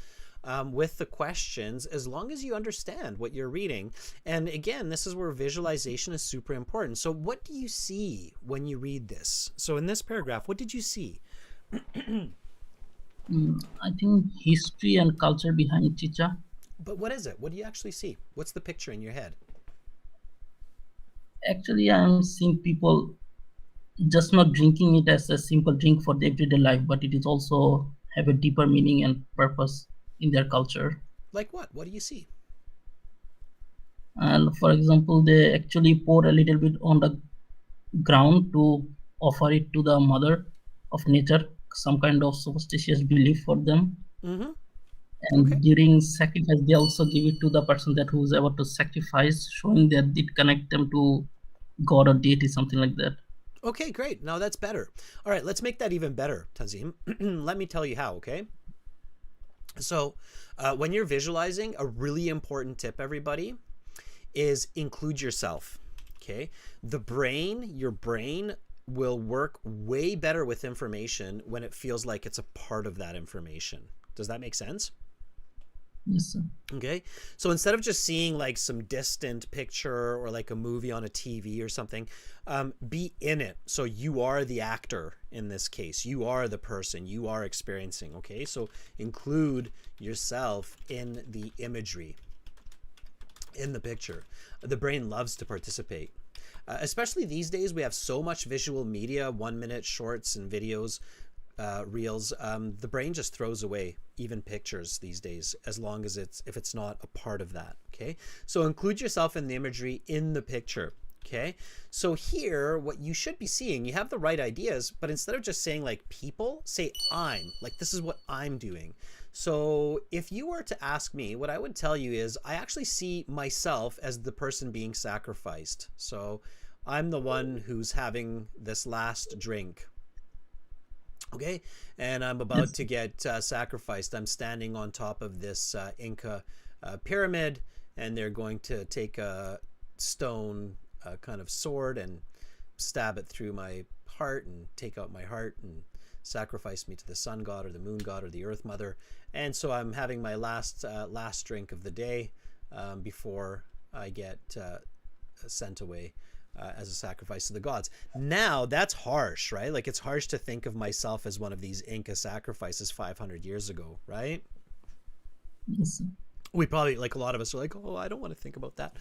with the questions, as long as you understand what you're reading. And again, this is where visualization is super important. So what do you see when you read this? So in this paragraph, what did you see? I think history and culture behind chicha. But what is it? What do you actually see? What's the picture in your head? Actually, I am seeing people just not drinking it as a simple drink for the everyday life, but it is also have a deeper meaning and purpose in their culture. Like what? What do you see? And for example, they actually pour a little bit on the ground to offer it to the mother of nature, some kind of superstitious belief for them. Mm-hmm. Okay. And during sacrifice, they also give it to the person that who is about to sacrifice, showing that it connect them to God or deity, something like that. Okay, great. Now that's better. All right, let's make that even better, Tazim. Let me tell you how, okay? So, when you're visualizing, a really important tip, everybody, is include yourself. Okay, your brain will work way better with information when it feels like it's a part of that information. Does that make sense? Yes, sir. Okay, so instead of just seeing like some distant picture or like a movie on a TV or something, be in it. So you are the actor in this case. You are the person. You are experiencing. Okay, so include yourself in the imagery, in the picture. The brain loves to participate. Especially these days, we have so much visual media, 1 minute shorts and videos, reels. The brain just throws away even pictures these days, as long as if it's not a part of that. Okay, so include yourself in the imagery in the picture. Okay, so here, what you should be seeing, you have the right ideas, but instead of just saying like people, say I'm, like this is what I'm doing. So if you were to ask me, what I would tell you is I actually see myself as the person being sacrificed. So I'm the one who's having this last drink. Okay, and I'm about Yes. to get sacrificed. I'm standing on top of this Inca pyramid, and they're going to take a stone kind of sword and stab it through my heart and take out my heart and sacrifice me to the sun god or the moon god or the earth mother. And so I'm having my last drink of the day before I get sent away as a sacrifice to the gods. Now that's harsh, right? Like, it's harsh to think of myself as one of these Inca sacrifices 500 years ago, right? Yes, sir. We probably, like, a lot of us are like, oh, I don't want to think about that.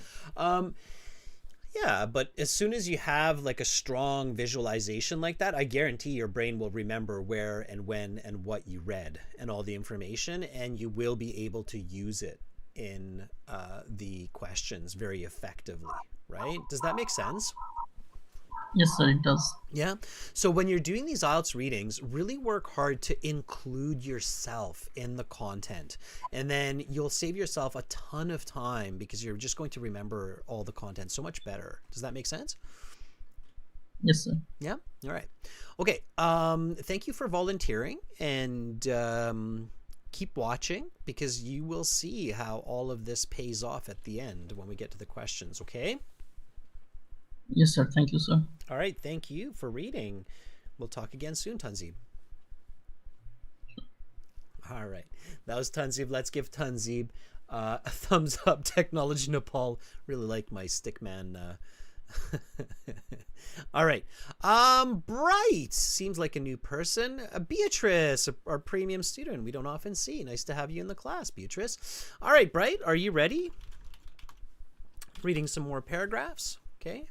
Yeah, but as soon as you have like a strong visualization like that, I guarantee your brain will remember where and when and what you read and all the information, and you will be able to use it in the questions very effectively, right? Does that make sense? Yes, sir, it does. Yeah. So when you're doing these IELTS readings, really work hard to include yourself in the content. And then you'll save yourself a ton of time because you're just going to remember all the content so much better. Does that make sense? Yes, sir. Yeah. All right. Okay. Thank you for volunteering, and keep watching because you will see how all of this pays off at the end when we get to the questions. Okay. Yes, sir. Thank you, sir. All right. Thank you for reading. We'll talk again soon, Tanzib. All right. That was Tanzib. Let's give Tanzib a thumbs up. Technology Nepal. Really like my stickman. All right. Bright seems like a new person. Beatrice, our premium student we don't often see. Nice to have you in the class, Beatrice. All right, Bright, are you ready? Reading some more paragraphs. Okay.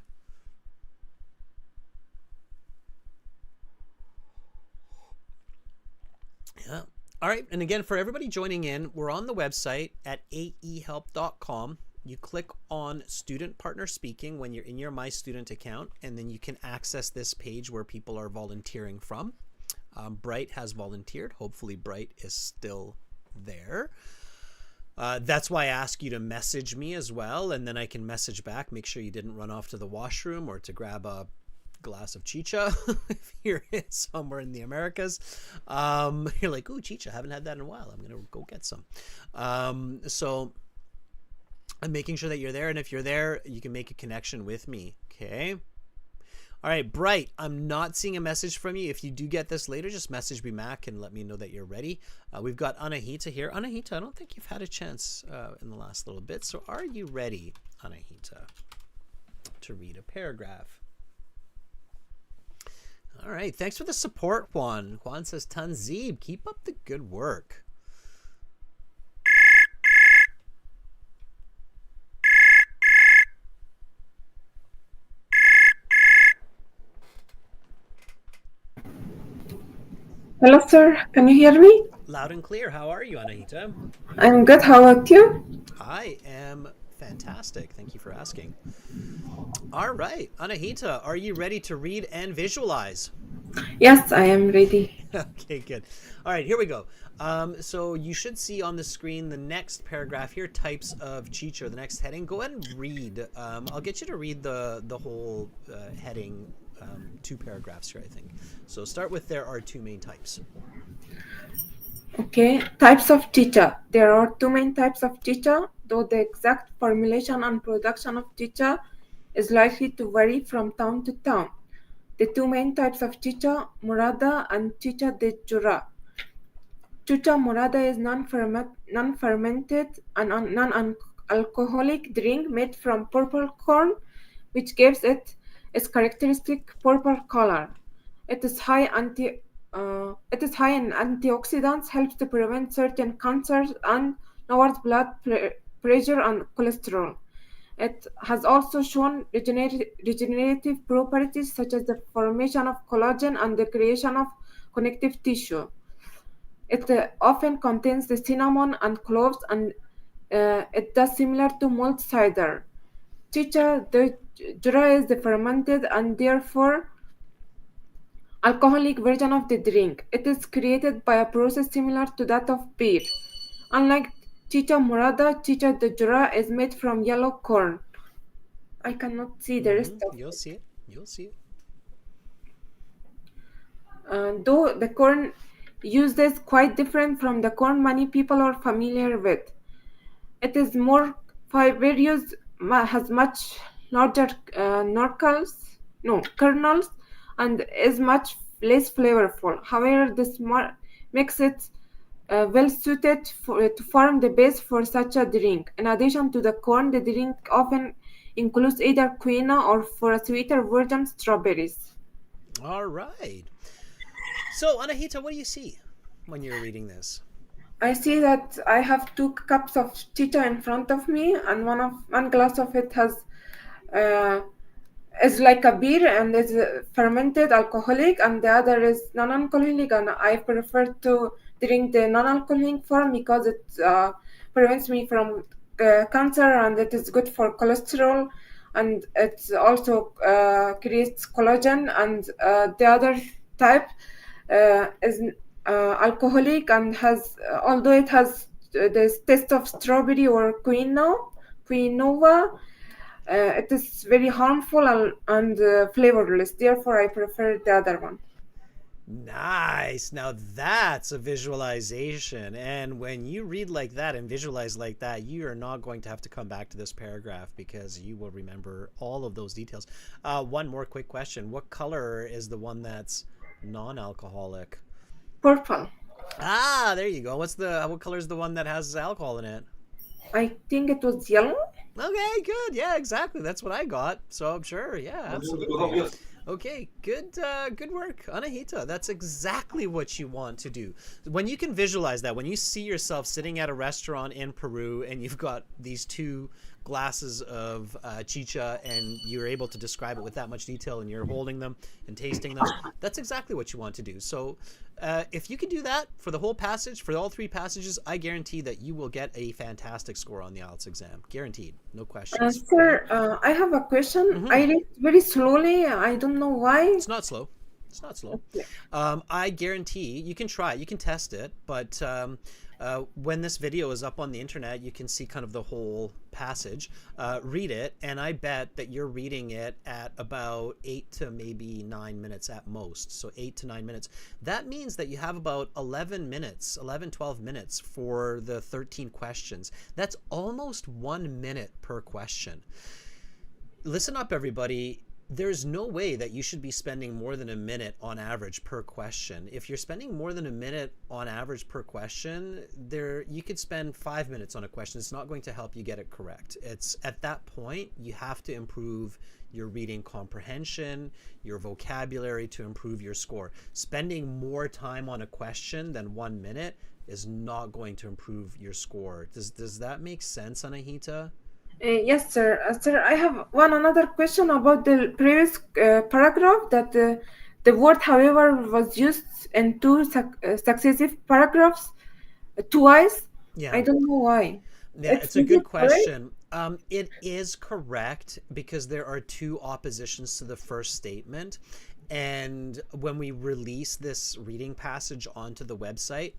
Yeah. All right. And again, for everybody joining in, we're on the website at aehelp.com. You click on Student Partner Speaking when you're in your My Student account, and then you can access this page where people are volunteering from. Bright has volunteered. Hopefully Bright is still there. That's why I ask you to message me as well, and then I can message back. Make sure you didn't run off to the washroom or to grab a glass of chicha if you're somewhere in the Americas. You're like, ooh, chicha, haven't had that in a while. I'm gonna go get some. So I'm making sure that you're there, and if you're there, you can make a connection with me. Okay. All right, Bright, I'm not seeing a message from you. If you do get this later, just message me back and let me know that you're ready. We've got Anahita here. Anahita, I don't think you've had a chance in the last little bit. So are you ready, Anahita, to read a paragraph? All right, thanks for the support, Juan. Juan says, Tanzib, keep up the good work. Hello, sir. Can you hear me? Loud and clear. How are you, Anahita? I'm good. How about you? I am fantastic. Thank you for asking. All right, Anahita, are you ready to read and visualize? Yes, I am ready. Okay, good. All right, here we go. So you should see on the screen the next paragraph here, types of chicha, the next heading. Go ahead and read. I'll get you to read the whole heading, 2 paragraphs here, I think. So start with there are 2 main types. Okay, types of chicha. There are 2 main types of chicha, though the exact formulation and production of chicha is likely to vary from town to town. The 2 main types of chicha, morada and chicha de jura. Chicha morada is non-fermented and non-alcoholic drink made from purple corn, which gives it its characteristic purple color. It is high in antioxidants, helps to prevent certain cancers, and lowers blood pressure and cholesterol. It has also shown regenerative properties such as the formation of collagen and the creation of connective tissue. It often contains the cinnamon and cloves, and it does similar to malt cider. Chicha de jura is the fermented and therefore alcoholic version of the drink. It is created by a process similar to that of beer. Unlike chicha morada, chicha de jura is made from yellow corn. I cannot see the rest of You'll it. see it. You'll see it. Though the corn used is quite different from the corn many people are familiar with. It is more fibrous, has much larger kernels, and is much less flavorful. However, this makes it well suited to form the base for such a drink. In addition to the corn, the drink often includes either quinoa or, for a sweeter version, strawberries. All right. So, Anahita, what do you see when you're reading this? I see that I have 2 cups of chicha in front of me, and one glass of it has is like a beer and is fermented alcoholic, and the other is non-alcoholic, and I prefer to drink the non-alcoholic form because it prevents me from cancer, and it is good for cholesterol, and it also creates collagen. And the other type is alcoholic and has although it has this taste of strawberry or quinoa, it is very harmful and flavorless. Therefore, I prefer the other one. Nice. Now that's a visualization. And when you read like that and visualize like that, you are not going to have to come back to this paragraph because you will remember all of those details. One more quick question. What color is the one that's non-alcoholic? Purple. Ah, there you go. What color is the one that has alcohol in it? I think it was yellow. Okay, good. Yeah, exactly. That's what I got. So I'm sure. Yeah, absolutely. Okay, good work, Anahita. That's exactly what you want to do. When you can visualize that, when you see yourself sitting at a restaurant in Peru and you've got these 2 glasses of chicha and you're able to describe it with that much detail and you're holding them and tasting them, that's exactly what you want to do. So if you can do that for the whole passage, for all 3 passages, I guarantee that you will get a fantastic score on the IELTS exam. Guaranteed. No questions. Sir, I have a question. I read very slowly. I don't know why. It's not slow. It's not slow. I guarantee you can try it. You can test it. But when this video is up on the internet, you can see kind of the whole passage. Read it. And I bet that you're reading it at about 8 to maybe 9 minutes at most. So 8 to 9 minutes. That means that you have about 11 minutes, 12 minutes for the 13 questions. That's almost 1 minute per question. Listen up, everybody. There's no way that you should be spending more than a minute on average per question. If you're spending more than a minute on average per question, you could spend 5 minutes on a question. It's not going to help you get it correct. It's at that point, you have to improve your reading comprehension, your vocabulary to improve your score. Spending more time on a question than 1 minute is not going to improve your score. Does that make sense, Anahita? Yes, sir. Sir, I have another question about the previous paragraph that the word, however, was used in 2 successive paragraphs twice. Yeah. I don't know why. Yeah, it's a good question. It is correct because there are 2 oppositions to the first statement. And when we release this reading passage onto the website,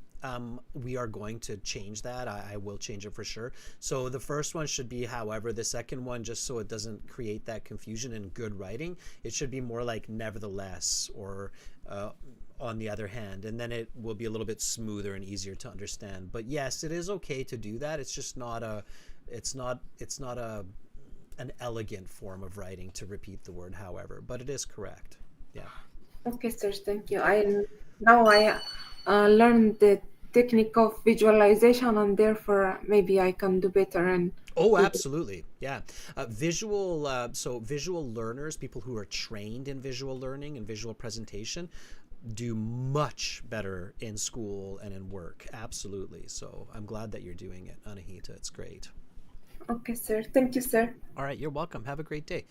we are going to change that. I will change it for sure. So the first one should be however. The second one, just so it doesn't create that confusion in good writing, it should be more like nevertheless or on the other hand, and then it will be a little bit smoother and easier to understand. But yes, it is okay to do that. It's just not an elegant form of writing to repeat the word however, but it is correct. Yeah. Okay, sir. Thank you. I learned the technique of visualization, and therefore maybe I can do better. And oh, absolutely, yeah. Visual learners, people who are trained in visual learning and visual presentation, do much better in school and in work. Absolutely. So I'm glad that you're doing it, Anahita. It's great. Okay, sir. Thank you, sir. All right, you're welcome. Have a great day.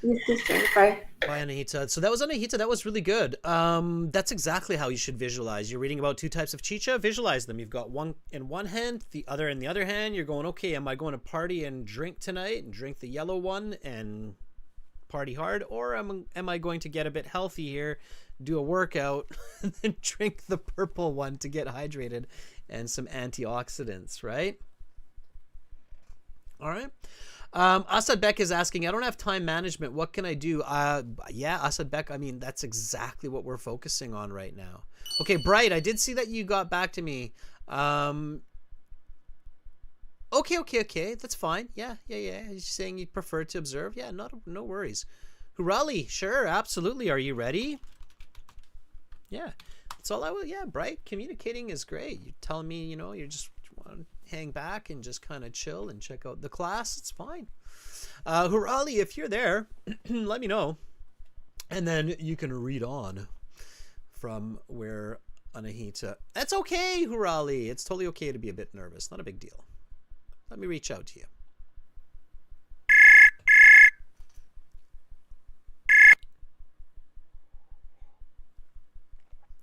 You too, sir. Bye. Bye, Anahita. So that was Anahita. That was really good. That's exactly how you should visualize. You're reading about 2 types of chicha. Visualize them. You've got one in one hand, the other in the other hand. You're going, okay, am I going to party and drink tonight and drink the yellow one and party hard? Or am I going to get a bit healthy here, do a workout, and then drink the purple one to get hydrated and some antioxidants, right? All right. Asad Beck is asking, I don't have time management. What can I do? Yeah, Asad Beck, I mean, that's exactly what we're focusing on right now. Okay, Bright, I did see that you got back to me. Okay. That's fine. Yeah. You're saying you prefer to observe. Yeah, no worries. Hurali, sure, absolutely. Are you ready? Yeah, that's all I will. Yeah, bright. Communicating is great. You're telling me, you know, you just want to hang back and just kind of chill and check out the class. It's fine. Hurali, if you're there, let me know. And then you can read on from where Anahita. That's okay, Hurali. It's totally okay to be a bit nervous. Not a big deal. Let me reach out to you.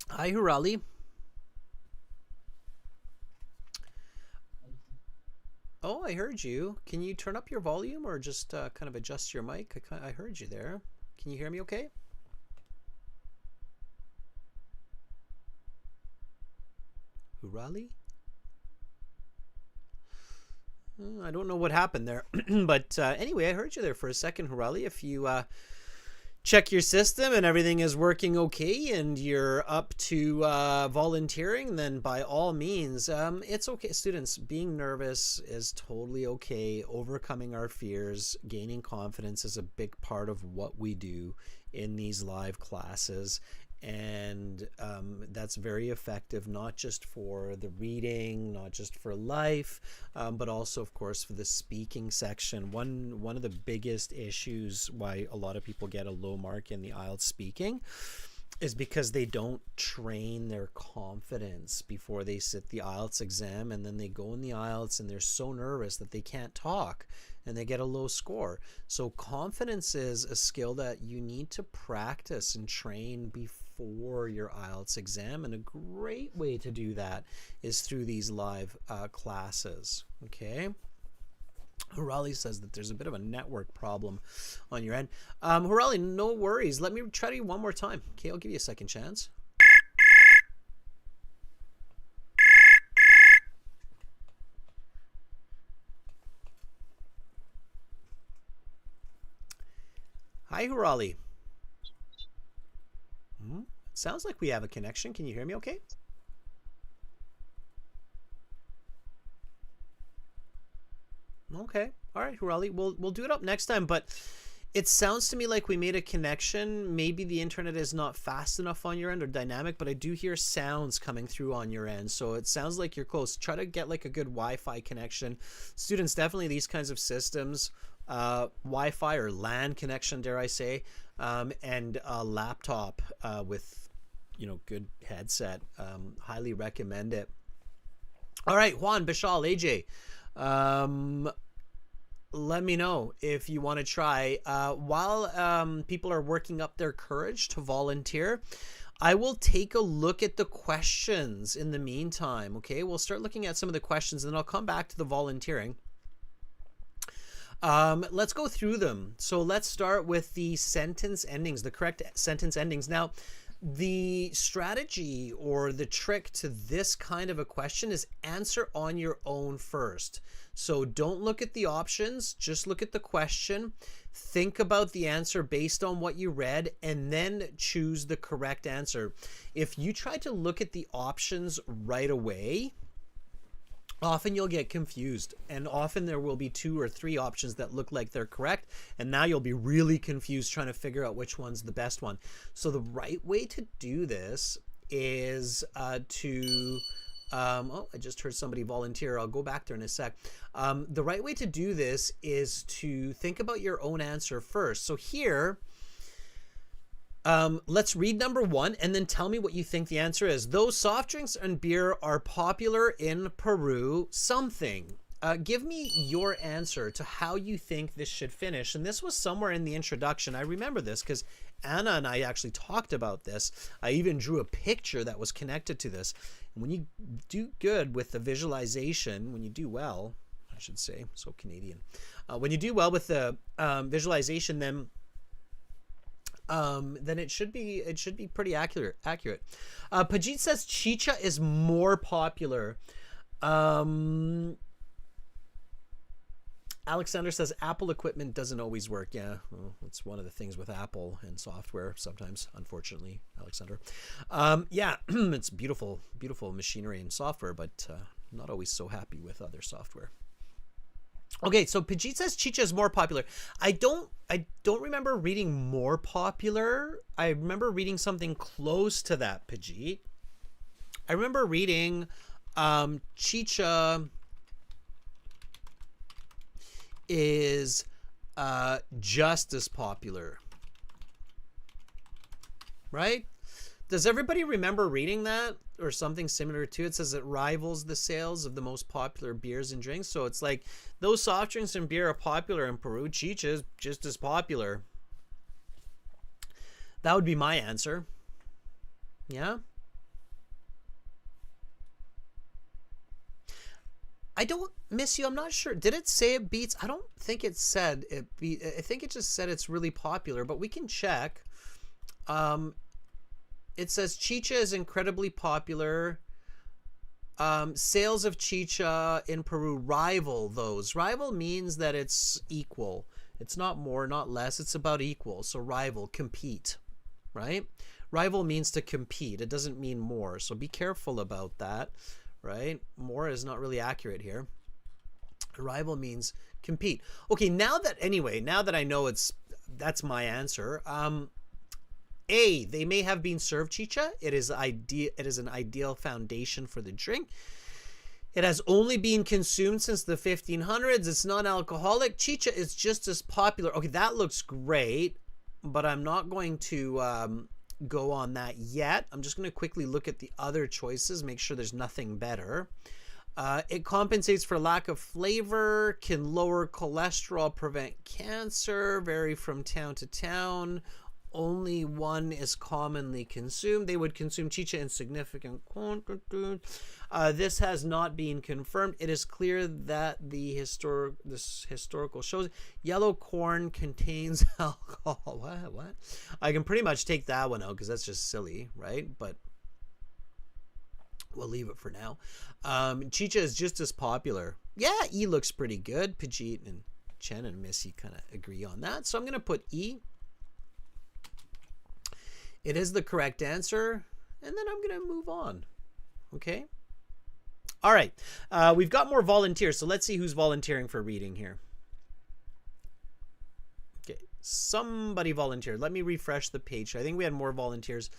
Hi, Hurali. Oh, I heard you. Can you turn up your volume or just kind of adjust your mic? I heard you there. Can you hear me okay? Hurali? I don't know what happened there. But anyway, I heard you there for a second, Hurali. If you check your system and everything is working okay and you're up to volunteering, then by all means, it's okay. Students, being nervous is totally okay. Overcoming our fears, gaining confidence is a big part of what we do in these live classes. And that's very effective, not just for the reading, not just for life, but also, of course, for the speaking section. One of the biggest issues why a lot of people get a low mark in the IELTS speaking is because they don't train their confidence before they sit the IELTS exam, and then they go in the IELTS and they're so nervous that they can't talk and they get a low score. So confidence is a skill that you need to practice and train before your IELTS exam, and a great way to do that is through these live classes. Okay. Hurali says that there's a bit of a network problem on your end. Hurali, no worries. Let me try to you one more time. Okay, I'll give you a second chance. Hi, Hurali. Sounds like we have a connection. Can you hear me okay? Okay. All right, Hurali. We'll do it up next time, but it sounds to me like we made a connection. Maybe the internet is not fast enough on your end or dynamic, but I do hear sounds coming through on your end. So it sounds like you're close. Try to get like a good Wi-Fi connection. Students, definitely these kinds of systems, Wi-Fi or LAN connection, dare I say, and a laptop with, you know, good headset. Highly recommend it. All right, Juan, Bishal, AJ. Let me know if you want to try. While people are working up their courage to volunteer, I will take a look at the questions in the meantime. Okay, we'll start looking at some of the questions, and then I'll come back to the volunteering. Let's go through them. So let's start with the sentence endings, the correct sentence endings. Now, the strategy or the trick to this kind of a question is answer on your own first. So don't look at the options, just look at the question. Think about the answer based on what you read, and then choose the correct answer. If you try to look at the options right away, often you'll get confused, and often there will be 2 or 3 options that look like they're correct, and now you'll be really confused trying to figure out which one's the best one. So the right way to do this is oh, I just heard somebody volunteer. I'll go back there in a sec. The right way to do this is to think about your own answer first. So here, let's read number 1 and then tell me what you think the answer is. Those soft drinks and beer are popular in Peru. Something. Give me your answer to how you think this should finish. And this was somewhere in the introduction. I remember this because Anna and I actually talked about this. I even drew a picture that was connected to this. And when you do good with the visualization, when you do well, I should say, so Canadian. When you do well with the visualization, then it should be pretty accurate. Pajit says Chicha is more popular. Alexander says Apple equipment doesn't always work. Yeah, well, it's one of the things with Apple and software sometimes, unfortunately, Alexander. Yeah, it's beautiful machinery and software, but not always so happy with other software. Okay, so Pajit says Chicha is more popular. I don't remember reading more popular. I remember reading something close to that, Pajit. I remember reading Chicha is just as popular. Right? Does everybody remember reading that or something similar to it? It says it rivals the sales of the most popular beers and drinks. So it's like those soft drinks and beer are popular in Peru. Chicha is just as popular. That would be my answer. Yeah. I don't miss you. I'm not sure. Did it say it beats? I don't think it said it beat. I think it just said it's really popular, but we can check. It says Chicha is incredibly popular. Sales of Chicha in Peru rival those. Rival means that it's equal. It's not more, not less. It's about equal. So rival, compete, right? Rival means to compete. It doesn't mean more. So be careful about that, right? More is not really accurate here. Rival means compete. Okay, now that I know that's my answer. A, they may have been served chicha. It is an ideal foundation for the drink. It has only been consumed since the 1500s. It's non-alcoholic. Chicha is just as popular. Okay, that looks great, but I'm not going to go on that yet. I'm just going to quickly look at the other choices, make sure there's nothing better. It compensates for lack of flavor, can lower cholesterol, prevent cancer, vary from town to town. Only one is commonly consumed. They would consume chicha in significant quantities. This has not been confirmed. It is clear that this historical shows yellow corn contains alcohol. What? I can pretty much take that one out because that's just silly, right? But we'll leave it for now. Chicha is just as popular. Yeah, E looks pretty good. Pajit and Chen and Missy kind of agree on that. So I'm going to put E. It is the correct answer. And then I'm going to move on. Okay. All right. We've got more volunteers. So let's see who's volunteering for reading here. Okay. Somebody volunteered. Let me refresh the page. I think we had more volunteers.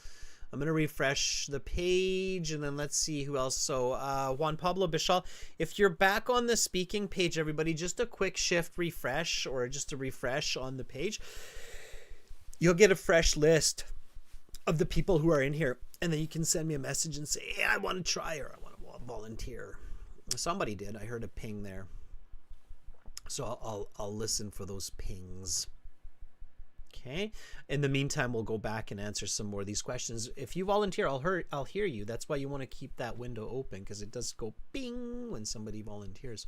I'm going to refresh the page and then let's see who else. So Juan Pablo Bichal, if you're back on the speaking page, everybody, just a quick shift refresh or just a refresh on the page. You'll get a fresh list of the people who are in here. And then you can send me a message and say, hey, I want to try or I want to volunteer. Somebody did. I heard a ping there. So I'll listen for those pings. Okay. In the meantime, we'll go back and answer some more of these questions. If you volunteer, I'll hear you. That's why you want to keep that window open because it does go ping when somebody volunteers.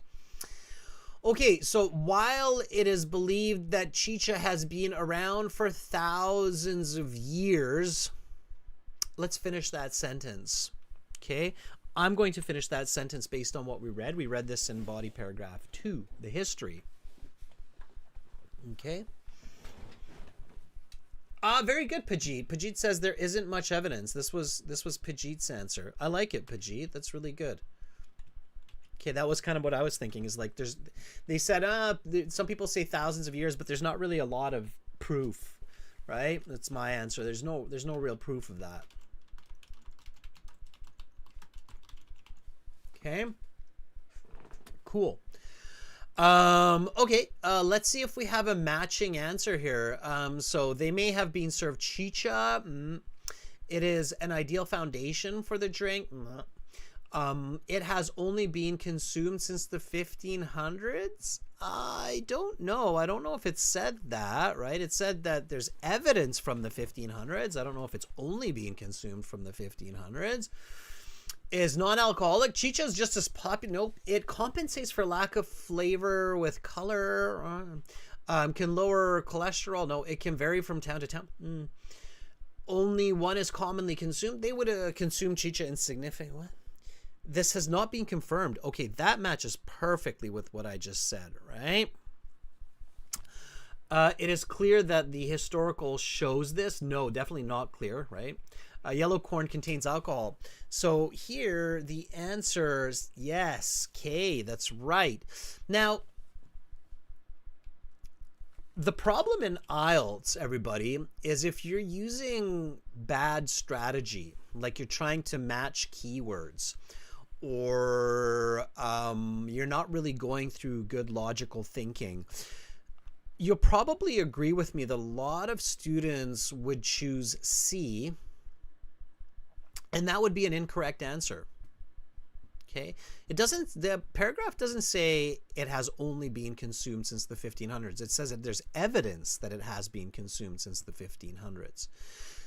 Okay, so while it is believed that chicha has been around for thousands of years, let's finish that sentence. Okay, I'm going to finish that sentence based on what we read. We read this in body paragraph 2, the history. Okay. Very good, Pajit. Pajit says there isn't much evidence. This was Pajit's answer. I like it, Pajit. That's really good. Okay, that was kind of what I was thinking. Is like they said some people say thousands of years, but there's not really a lot of proof, right? That's my answer. There's no real proof of that. Okay. Cool. Okay, let's see if we have a matching answer here. So they may have been served chicha. It is an ideal foundation for the drink. It has only been consumed since the 1500s. I don't know. I don't know if it said that, right? It said that there's evidence from the 1500s. I don't know if it's only being consumed from the 1500s. Is non-alcoholic. Chicha is just as popular. Nope. It compensates for lack of flavor with color. Can lower cholesterol. No, it can vary from town to town. Only one is commonly consumed. They would consume chicha in significant. What? This has not been confirmed. Okay, that matches perfectly with what I just said, right? It is clear that the historical shows this. No, definitely not clear, right? Yellow corn contains alcohol. So here the answer is yes, K, that's right. Now, The problem in IELTS, everybody, is if you're using bad strategy, like you're trying to match keywords, or you're not really going through good logical thinking, you'll probably agree with me that a lot of students would choose C, and that would be an incorrect answer. Okay, the paragraph doesn't say it has only been consumed since the 1500s. It says that there's evidence that it has been consumed since the 1500s.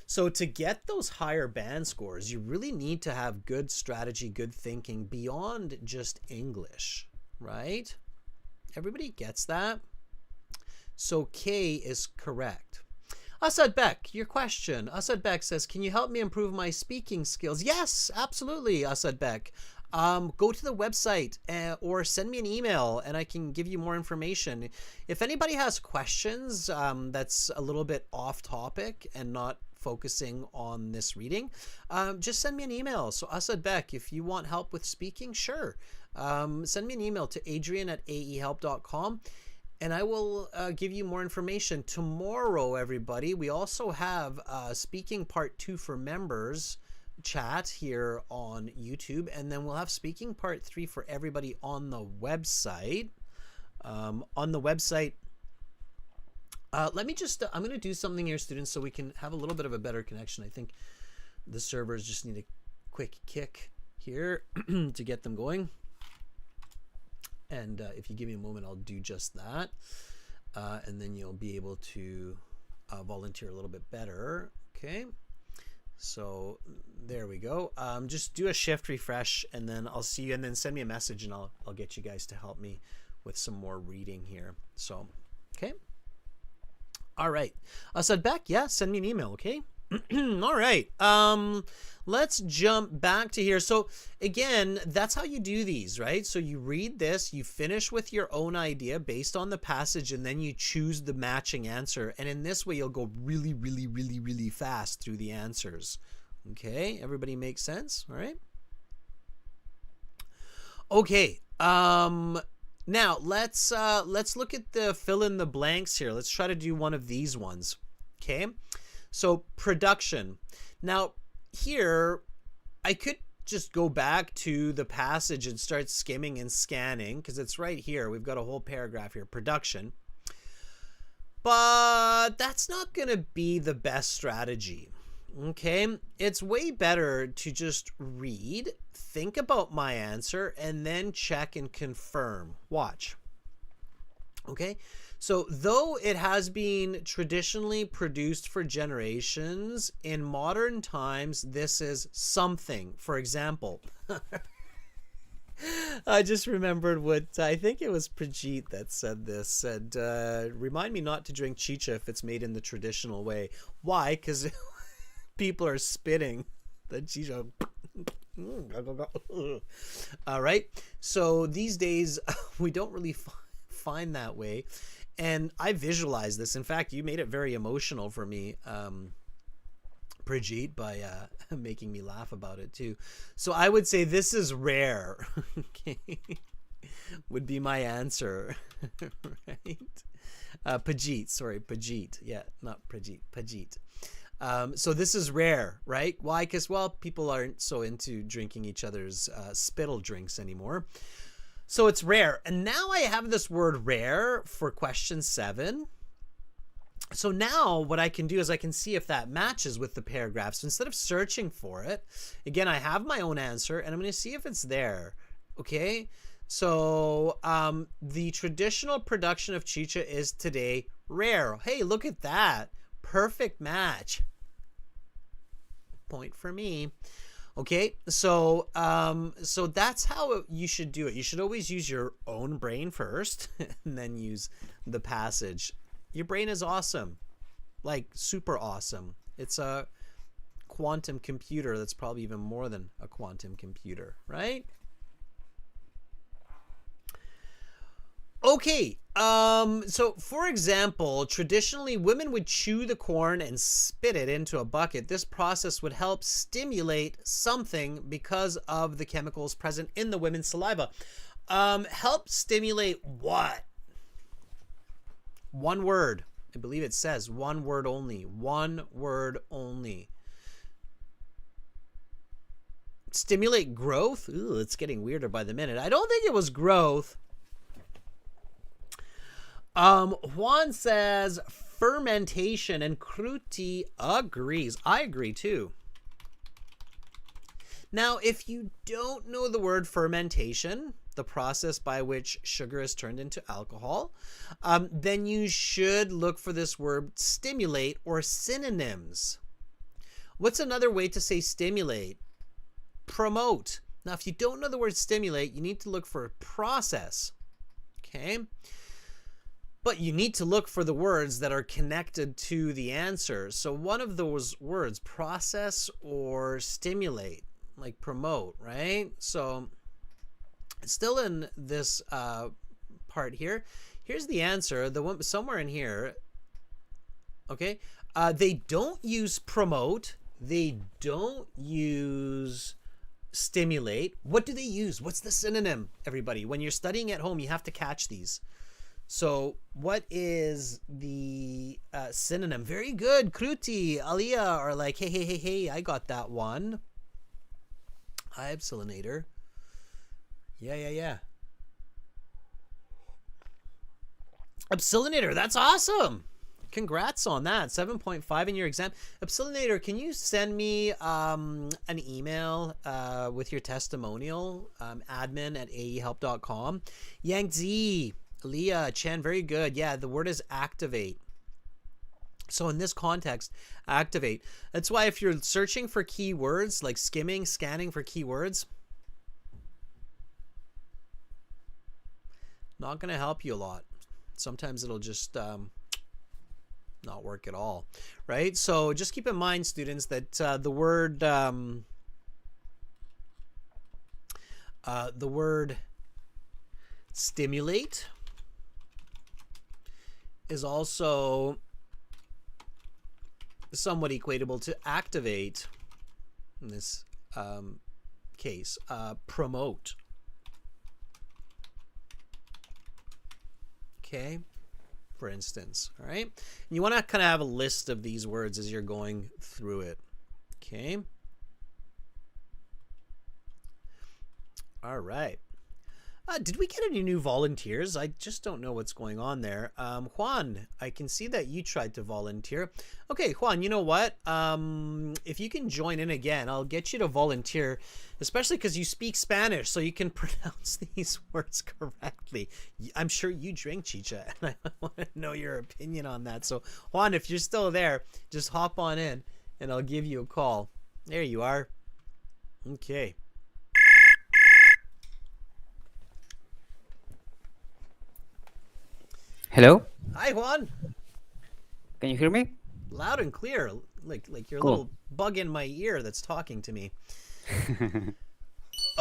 So to get those higher band scores, you really need to have good strategy, good thinking beyond just English, right? Everybody gets that? So K is correct. Asad Bek, your question. Asad Bek says, can you help me improve my speaking skills? Yes, absolutely, Asad Bek. Go to the website or send me an email and I can give you more information. If anybody has questions that's a little bit off topic and not focusing on this reading, just send me an email. So Asad Bek, if you want help with speaking, sure. Send me an email to adrian@aehelp.com and I will give you more information. Tomorrow, everybody, we also have speaking part 2 for members chat here on YouTube, and then we'll have speaking part 3 for everybody on the website. Let me just I'm going to do something here, students, so we can have a little bit of a better connection. I think the servers just need a quick kick here to get them going, and if you give me a moment, I'll do just that, and then you'll be able to volunteer a little bit better. Okay. So there we go. Just do a shift refresh and then I'll see you, and then send me a message and I'll get you guys to help me with some more reading here. So, okay. All right. Asad Bek, yeah, send me an email, okay? All right. Let's jump back to here. So again, that's how you do these, right? So you read this, you finish with your own idea based on the passage, and then you choose the matching answer. And in this way, you'll go really, really, really, really fast through the answers. Okay, everybody makes sense? All right. Okay. Now let's look at the fill in the blanks here. Let's try to do one of these ones. Okay. So production. Now here, I could just go back to the passage and start skimming and scanning because it's right here. We've got a whole paragraph here, production. But that's not going to be the best strategy. Okay, it's way better to just read, think about my answer, and then check and confirm. Watch. Okay, so though it has been traditionally produced for generations, in modern times, this is something. For example, I just remembered what, I think it was Prajit that said this, said, remind me not to drink Chicha if it's made in the traditional way. Why? Because people are spitting the Chicha. All right, so these days, we don't really find that way, and I visualize this. In fact, you made it very emotional for me, Prajit, by making me laugh about it too. So I would say this is rare. Okay, would be my answer. Right? Pajit, yeah, not Prajit, Pajit. So this is rare, right? Why? Because, well, people aren't so into drinking each other's spittle drinks anymore. So it's rare. And now I have this word rare for question 7. So now what I can do is I can see if that matches with the paragraph. So instead of searching for it, again, I have my own answer and I'm going to see if it's there. Okay. So the traditional production of chicha is today rare. Hey, look at that. Perfect match. Point for me. Okay, so so that's how you should do it. You should always use your own brain first and then use the passage. Your brain is awesome, like super awesome. It's a quantum computer that's probably even more than a quantum computer, right? Okay, so for example, traditionally women would chew the corn and spit it into a bucket. This process would help stimulate something because of the chemicals present in the women's saliva. Help stimulate what? One word. I believe it says one word only. One word only. Stimulate growth? Ooh, it's getting weirder by the minute. I don't think it was growth. Juan says fermentation, and Kruti agrees. I agree too. Now, if you don't know the word fermentation, the process by which sugar is turned into alcohol, then you should look for this word stimulate or synonyms. What's another way to say stimulate? Promote. Now, if you don't know the word stimulate, you need to look for process. Okay? But you need to look for the words that are connected to the answer. So one of those words, process or stimulate, like promote, right? So still in this part here. Here's the answer. The one somewhere in here. Okay. They don't use promote. They don't use stimulate. What do they use? What's the synonym, everybody? When you're studying at home, you have to catch these. So what is the synonym? Very good. Kruti, Aliyah are like, hey, I got that one. Hi, Epsilinator. Yeah. Epsilinator, that's awesome. Congrats on that. 7.5 in your exam. Epsilinator, can you send me an email with your testimonial? admin@aehelp.com. Yangzi, Leah, Chen, very good. Yeah, the word is activate. So in this context, activate. That's why if you're searching for keywords, like scanning for keywords, not going to help you a lot. Sometimes it'll just not work at all, right? So just keep in mind, students, that the word stimulate is also somewhat equatable to activate in this case. Promote. Okay, for instance, all right? And you want to kind of have a list of these words as you're going through it, okay? All right. Did we get any new volunteers? I just don't know what's going on there. Juan, I can see that you tried to volunteer. Okay, Juan, you know what? If you can join in again, I'll get you to volunteer, especially because you speak Spanish, so you can pronounce these words correctly. I'm sure you drink Chicha, and I want to know your opinion on that. So, Juan, if you're still there, just hop on in, and I'll give you a call. There you are. Okay. Hello? Hi, Juan. Can you hear me? Loud and clear, like you're a Cool. little bug in my ear that's talking to me.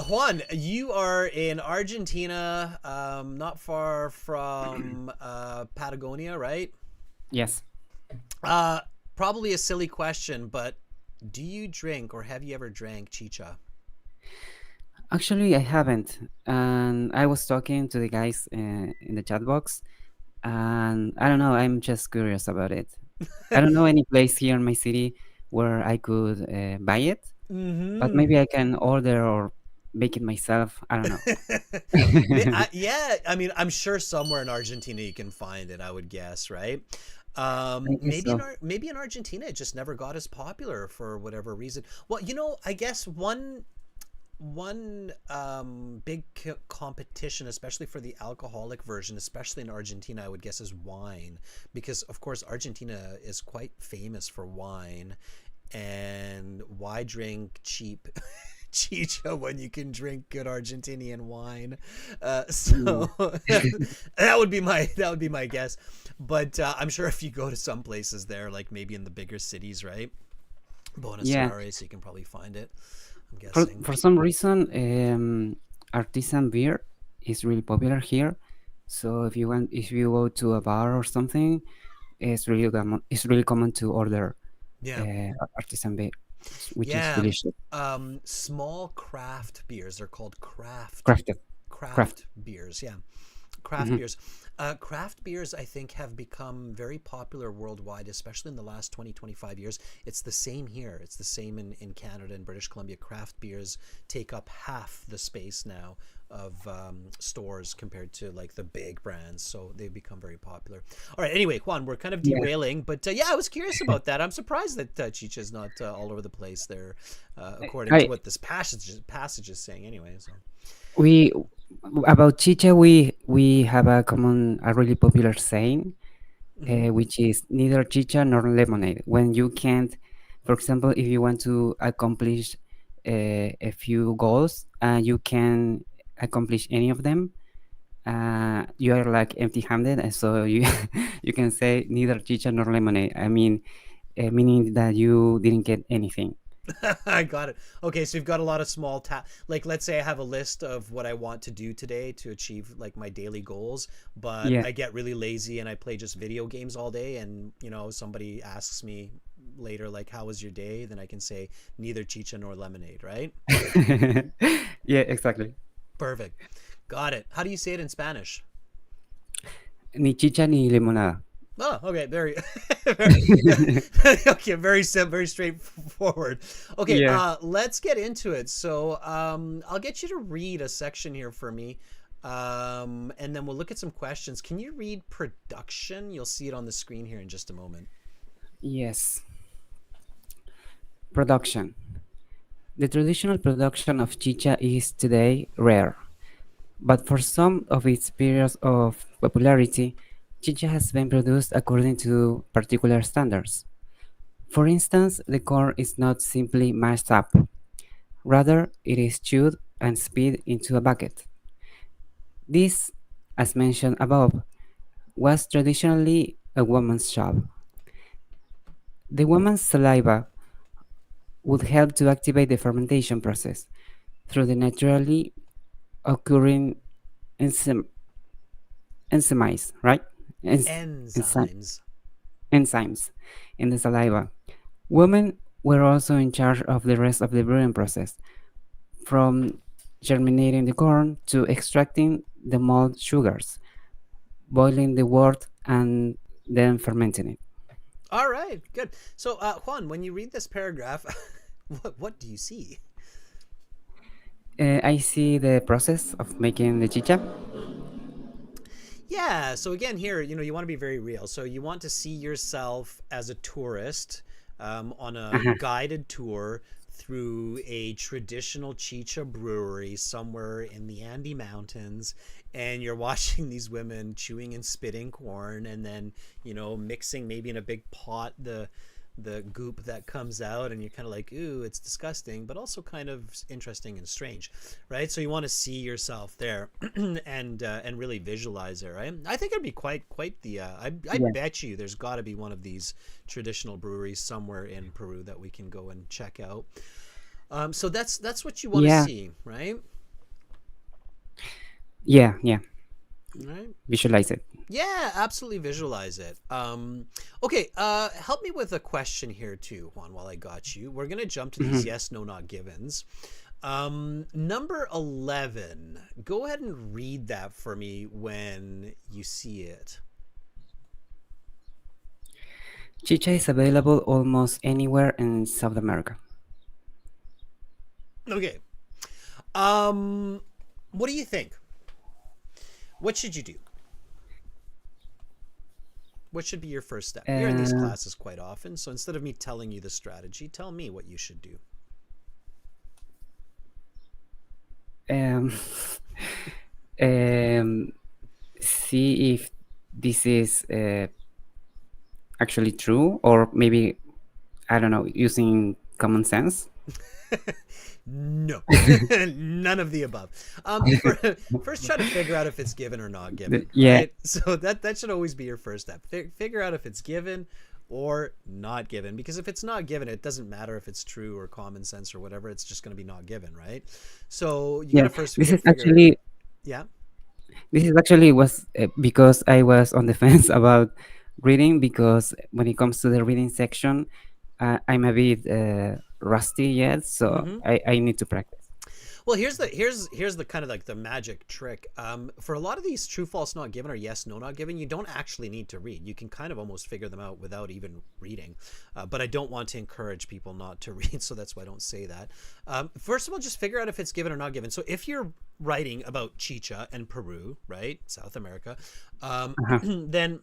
Juan, you are in Argentina, not far from Patagonia, right? Yes. Probably a silly question, but do you drink or have you ever drank chicha? Actually, I haven't. And I was talking to the guys in the chat box, and I don't know, I'm just curious about it. I don't know any place here in my city where I could buy it, but maybe I can order or make it myself. I don't know. Yeah, I mean, I'm sure somewhere in Argentina you can find it, I would guess, right? I guess Maybe so. maybe in Argentina it just never got as popular for whatever reason. Well, you know, I guess one big competition, especially for the alcoholic version, especially in Argentina, I would guess, is wine, because of course Argentina is quite famous for wine, and why drink cheap chicha when you can drink good Argentinian wine? So that would be my guess. But I'm sure if you go to some places there, like maybe in the bigger cities, right, Buenos Yeah. Aires, you can probably find it, I'm For, guessing. for some reason, artisan beer is really popular here. So if you go to a bar or something, it's really common to order Yeah. artisan beer, which is Yeah. delicious. Small craft beers. They're called Crafted. craft beers. Yeah. Craft Mhm. beers. Craft beers, I think, have become very popular worldwide, especially in the last 20, 25 years. It's the same here. It's the same in Canada and British Columbia. Craft beers take up half the space now of stores compared to like the big brands. So they've become very popular. All right. Anyway, Juan, we're kind of Yeah. derailing, but yeah, I was curious about that. I'm surprised that Chicha is not all over the place there, according to I what this passage is saying. Anyway, so. we about chicha we have a really popular saying, Mhm. which is neither chicha nor lemonade. When you can't, for example, if you want to accomplish a few goals and you can accomplish any of them, you are like empty-handed, and so you you can say neither chicha nor lemonade. I mean, meaning that you didn't get anything. I got it. Okay, so you've got a lot of small like let's say I have a list of what I want to do today to achieve like my daily goals, but Yeah. I get really lazy and I play just video games all day, and somebody asks me later like how was your day, then I can say neither chicha nor lemonade, right? Yeah, exactly. Perfect. Got it. How do you say it in Spanish? Ni chicha ni limonada. Oh, okay, very okay, very simple, very straightforward. Okay, Yeah. let's get into it. So, I'll get you to read a section here for me, and then we'll look at some questions. Can you read production? You'll see it on the screen here in just a moment. Yes. Production. The traditional production of chicha is today rare, but for some of its periods of popularity, chicha has been produced according to particular standards. For instance, the corn is not simply mashed up, rather, it is chewed and spit into a bucket. This, as mentioned above, was traditionally a woman's job. The woman's saliva would help to activate the fermentation process through the naturally occurring enzyme, enzymes, right? Enzyme, Enzymes. enzymes in the saliva. Women were also in charge of the rest of the brewing process, from germinating the corn to extracting the malt sugars, boiling the wort, and then fermenting it. All right, good. So, Juan, when you read this paragraph, what do you see? I see the process of making the chicha. Yeah. So again, here, you want to be very real. So you want to see yourself as a tourist on a Uh-huh. guided tour through a traditional chicha brewery somewhere in the Andes Mountains, and you're watching these women chewing and spitting corn, and then mixing maybe in a big pot the goop that comes out, and you're kind of like, ooh, it's disgusting, but also kind of interesting and strange, right? So you want to see yourself there and really visualize it, right? I think it'd be quite the I Yeah. bet you there's got to be one of these traditional breweries somewhere in Peru that we can go and check out. So that's what you want to Yeah. see, right? Yeah. Yeah. Right. Visualize it. Yeah, absolutely visualize it. Okay, help me with a question here too, Juan, while I got you. We're going to jump to these Mhm. yes, no, not givens. Number 11. Go ahead and read that for me when you see it. Chicha is available almost anywhere in South America. Okay. What do you think? What should you do? What should be your first step? You're in these Uh, classes quite often, so instead of me telling you the strategy, tell me what you should do. um, um, see if this is actually true, or maybe, I don't know, using common sense. No, none of the above. First, try to figure out if it's given or not given, Yeah. right? So that should always be your first step. Figure out if it's given or not given, because if it's not given, it doesn't matter if it's true or common sense or whatever. It's just going to be not given, right? So you got Yeah. to first This is figure. actually Yeah. this is actually was because I was on the fence about reading, because when it comes to the reading section, I'm a bit rusty yet, so Mm-hmm. I need to practice. Well, here's the kind of like the magic trick. For a lot of these true, false, not given, or yes, no, not given, you don't actually need to read. You can kind of almost figure them out without even reading. But I don't want to encourage people not to read, so that's why I don't say that. First of all, just figure out if it's given or not given. So if you're writing about Chicha and Peru, right, South America, Uh-huh. then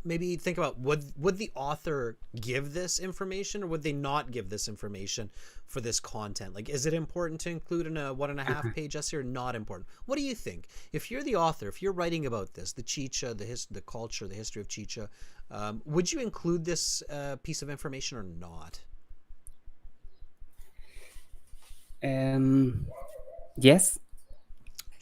maybe think about would the author give this information or would they not give this information for this content? Like, is it important to include in a 1.5 page essay or not important? What do you think? If you're the author, if you're writing about this, the Chicha, the culture, the history of Chicha, would you include this piece of information or not? Yes.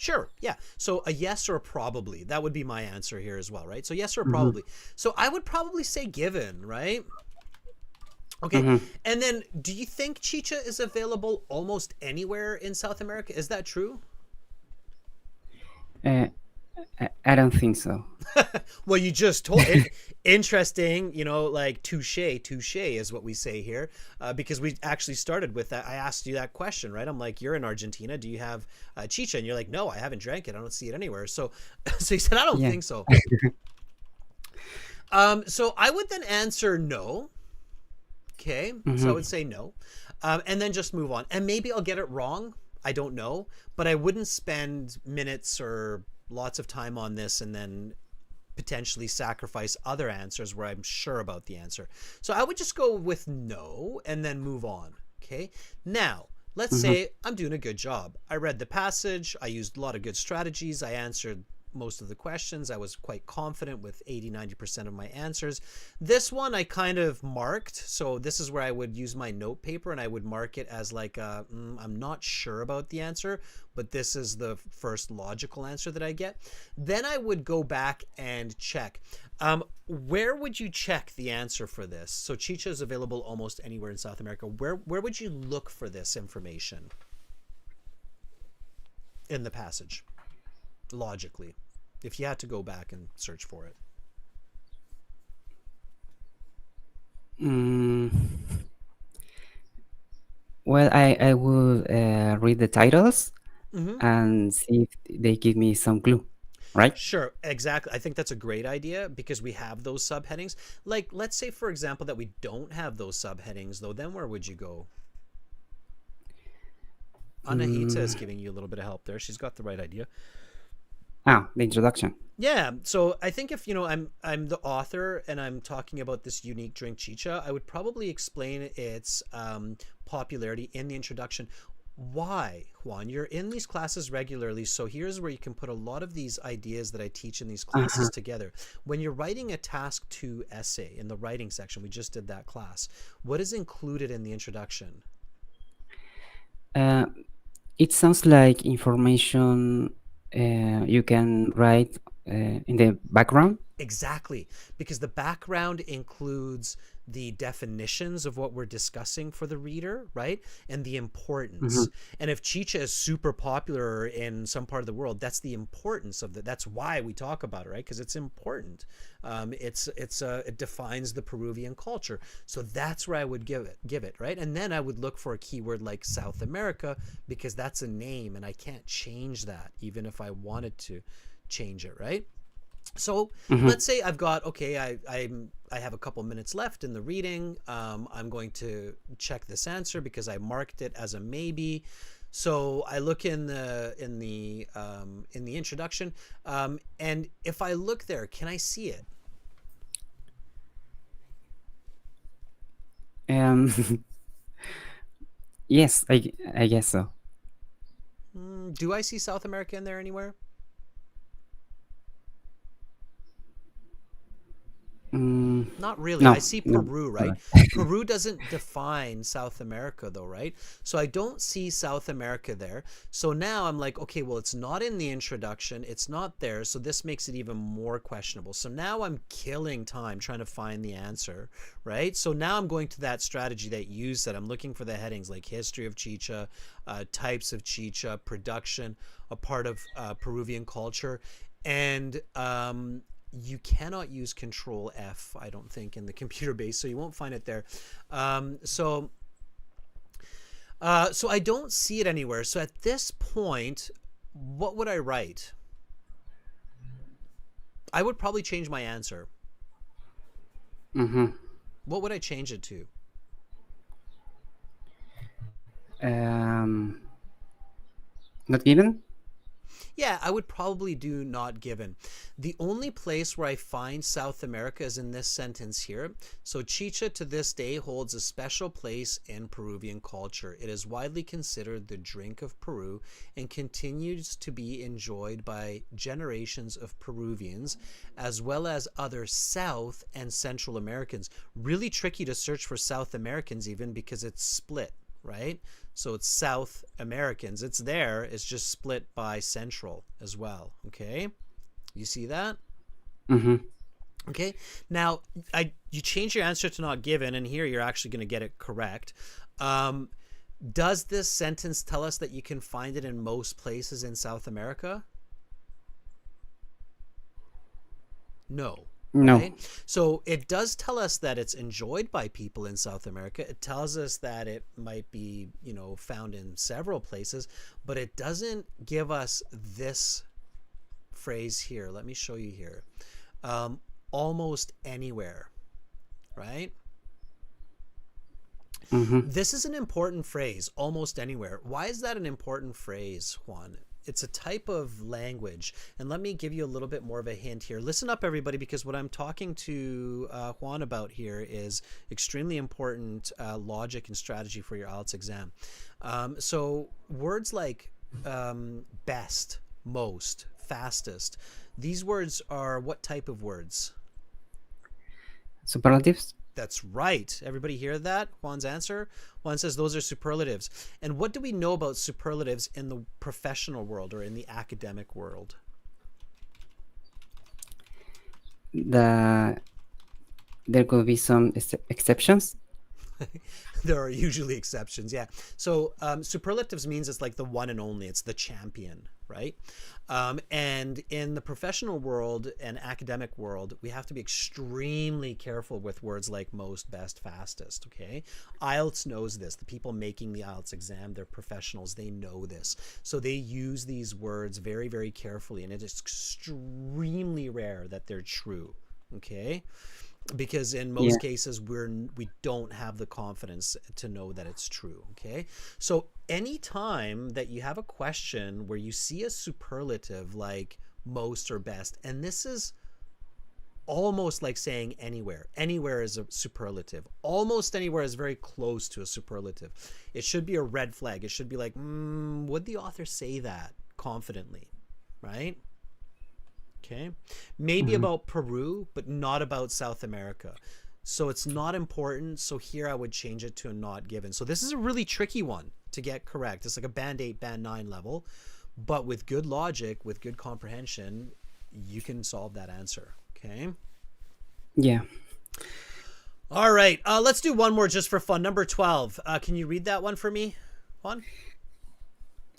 Sure. Yeah. So a yes or a probably. That would be my answer here as well, right? So yes or Mm-hmm. probably. So I would probably say given, right? Okay. Mm-hmm. And then do you think Chicha is available almost anywhere in South America? Is that true? I don't think so. Well, you just told it. Interesting, like touche is what we say here, because we actually started with that. I asked you that question, right? I'm like, you're in Argentina. Do you have chicha? And you're like, no, I haven't drank it. I don't see it anywhere. So you said, I don't Yeah. think so. So I would then answer no. Okay. So I would say no. And then just move on. And maybe I'll get it wrong. I don't know. But I wouldn't spend minutes or lots of time on this and then potentially sacrifice other answers where I'm sure about the answer. So I would just go with no and then move on. Okay. Now, let's say I'm doing a good job. I read the passage. I used a lot of good strategies. I answered most of the questions. I was quite confident with 80-90% of my answers. This one I kind of marked. So this is where I would use my note paper and I would mark it as like I'm not sure about the answer, but this is the first logical answer that I get. Then I would go back and check. Where would you check the answer for this? So Chicha is available almost anywhere in South America. Where would you look for this information in the passage? Logically, if you had to go back and search for it. Well, I will read the titles Mm-hmm. and see if they give me some clue, right? Sure, exactly. I think that's a great idea because we have those subheadings. Like, let's say, for example, that we don't have those subheadings, though, then where would you go? Anahita is giving you a little bit of help there. She's got the right idea. The introduction. Yeah, so I think if I'm the author and I'm talking about this unique drink chicha, I would probably explain its popularity in the introduction. Why, Juan? You're in these classes regularly, so here's where you can put a lot of these ideas that I teach in these classes together. When you're writing a task 2 essay in the writing section, we just did that class. What is included in the introduction? It sounds like information you can write in the background. Exactly, because the background includes the definitions of what we're discussing for the reader, right? And the importance. And if chicha is super popular in some part of the world, that's the importance of that's why we talk about it, right? Because it's important. It defines the Peruvian culture. So that's where I would give it, right? And then I would look for a keyword like South America because that's a name and I can't change that even if I wanted to change it, right? So let's say I've got, okay, I have a couple minutes left in the reading. I'm going to check this answer because I marked it as a maybe. So I look in the introduction, and if I look there, can I see it? Yes, I guess so. Do I see South America in there anywhere? Not really. No, I see no. Peru, right? Peru doesn't define South America though, right? So I don't see South America there. So now I'm like, okay, well, it's not in the introduction. It's not there. So this makes it even more questionable. So now I'm killing time trying to find the answer, right? So now I'm going to that strategy that you said. I'm looking for the headings like history of chicha, types of chicha, production, a part of Peruvian culture. And you cannot use Control F, I don't think, in the computer base, so you won't find it there. So So I don't see it anywhere. So at this point, what would I write? I would probably change my answer. Mm-hmm. What would I change it to? Um, Not given? Yeah, I would probably do not given. The only place where I find South America is in this sentence here. So chicha to this day holds a special place in Peruvian culture. It is widely considered the drink of Peru and continues to be enjoyed by generations of Peruvians as well as other South and Central Americans. Really tricky to search for South Americans even because it's split, right? So it's South Americans. It's there. It's just split by Central as well. Okay. You see that? Mm-hmm. Okay. Now, you change your answer to not given, and here you're actually going to get it correct. Does this sentence tell us that you can find it in most places in South America? No. No. Right? So it does tell us that it's enjoyed by people in South America. It tells us that it might be, found in several places, but it doesn't give us this phrase here. Let me show you here. Almost anywhere, right? Mm-hmm. This is an important phrase, almost anywhere. Why is that an important phrase, Juan? It's a type of language. And let me give you a little bit more of a hint here. Listen up, everybody, because what I'm talking to Juan about here is extremely important logic and strategy for your IELTS exam. So words like best, most, fastest, these words are what type of words? Superlatives? That's right. Everybody hear that? Juan's answer? Juan says those are superlatives. And what do we know about superlatives in the professional world or in the academic world? There could be some exceptions. There are usually exceptions, yeah. So superlatives means it's like the one and only. It's the champion, right? And in the professional world and academic world, we have to be extremely careful with words like most, best, fastest, okay? IELTS knows this. The people making the IELTS exam, they're professionals. They know this. So they use these words very, very carefully, and it is extremely rare that they're true, okay? Because in most cases we don't have the confidence to know that it's true. Okay, so anytime that you have a question where you see a superlative like most or best, and this is almost like saying anywhere is a superlative, almost anywhere is very close to a superlative, it should be a red flag. It should be like, would the author say that confidently, right? Okay, maybe about Peru, but not about South America. So it's not important. So here I would change it to a not given. So this is a really tricky one to get correct. It's like a band 8, band 9 level, but with good logic, with good comprehension, you can solve that answer. Okay. Yeah. All right. Let's do one more just for fun. Number 12. Can you read that one for me, Juan?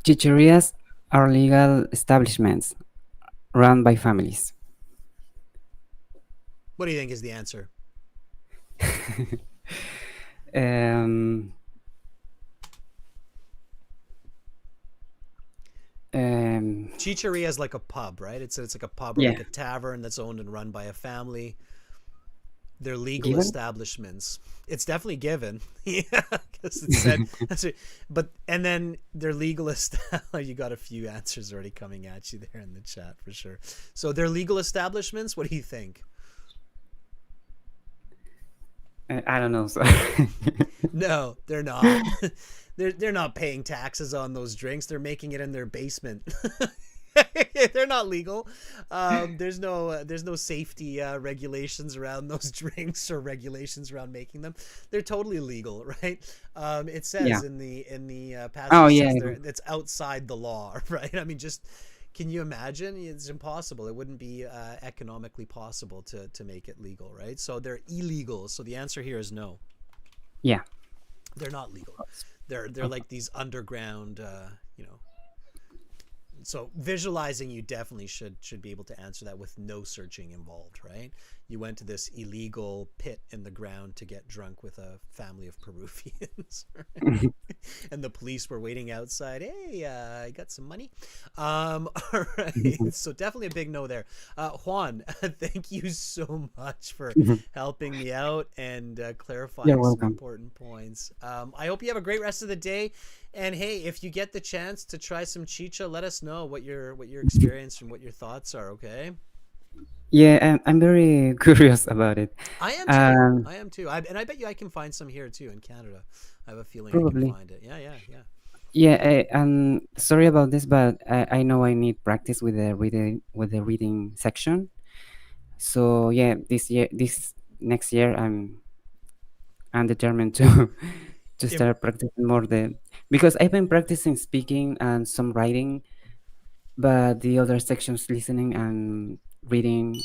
Chicherias are legal establishments run by families. What do you think is the answer? Chicheria is like a pub, right? It's like a pub or like a tavern that's owned and run by a family. They're legal establishments. It's definitely given. Yeah, because it said that's it. But and then they're legal you got a few answers already coming at you there in the chat for sure. So they're legal establishments. What do you think? I don't know. So. No, they're not. They're not paying taxes on those drinks. They're making it in their basement. They're not legal. There's no safety regulations around those drinks or regulations around making them. They're totally legal, right? It says in the passage it's outside the law, right? I mean, just can you imagine? It's impossible. It wouldn't be economically possible to make it legal, right? So they're illegal. So the answer here is no. Yeah, they're not legal. They're like these underground, So visualizing, you definitely should be able to answer that with no searching involved, right? You went to this illegal pit in the ground to get drunk with a family of Peruvians, right? And the police were waiting outside. Hey, I got some money. All right. So definitely a big no there. Juan, thank you so much for helping me out and You're clarifying some welcome. important points. I hope you have a great rest of the day. And hey, if you get the chance to try some chicha, let us know what your experience and what your thoughts are. Okay. Yeah, I'm very curious about it. I am too. Um, I am too. And I bet you I can find some here too in Canada. I have a feeling I can Probably. find it. Yeah. Yeah, and sorry about this, but I know I need practice with the reading section. So yeah, this next year, I'm determined to to Im- start practicing more because I've been practicing speaking and some writing, but the other sections, listening and reading,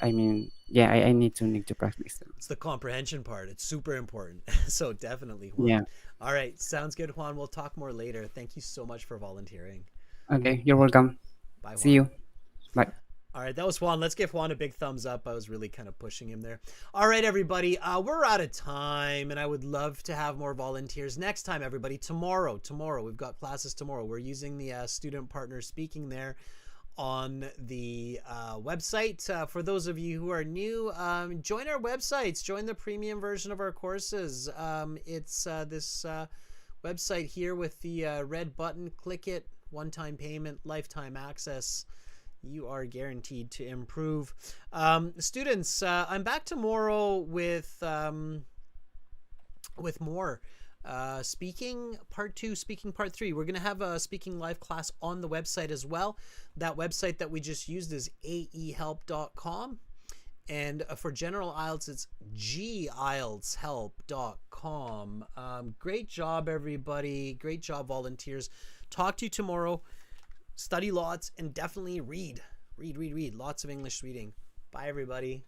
I mean, yeah, I need to practice them. It's the comprehension part. It's super important. So definitely, Yeah. Juan. All right. Sounds good, Juan. We'll talk more later. Thank you so much for volunteering. Okay, you're welcome. Bye, See Juan. you. Bye. All right, that was Juan. Let's give Juan a big thumbs up. I was really kind of pushing him there. All right, everybody, we're out of time, and I would love to have more volunteers next time, everybody. Tomorrow, we've got classes tomorrow. We're using the student partner speaking there on the website. For those of you who are new, join our websites. Join the premium version of our courses. It's this website here with the red button. Click it. One-time payment, lifetime access. You are guaranteed to improve. Students, I'm back tomorrow with more speaking part 2, speaking part 3. We're going to have a speaking live class on the website as well. That website that we just used is aehelp.com. And for general IELTS, it's gieltshelp.com. Great job, everybody. Great job, volunteers. Talk to you tomorrow. Study lots and definitely read. Read. Lots of English reading. Bye, everybody.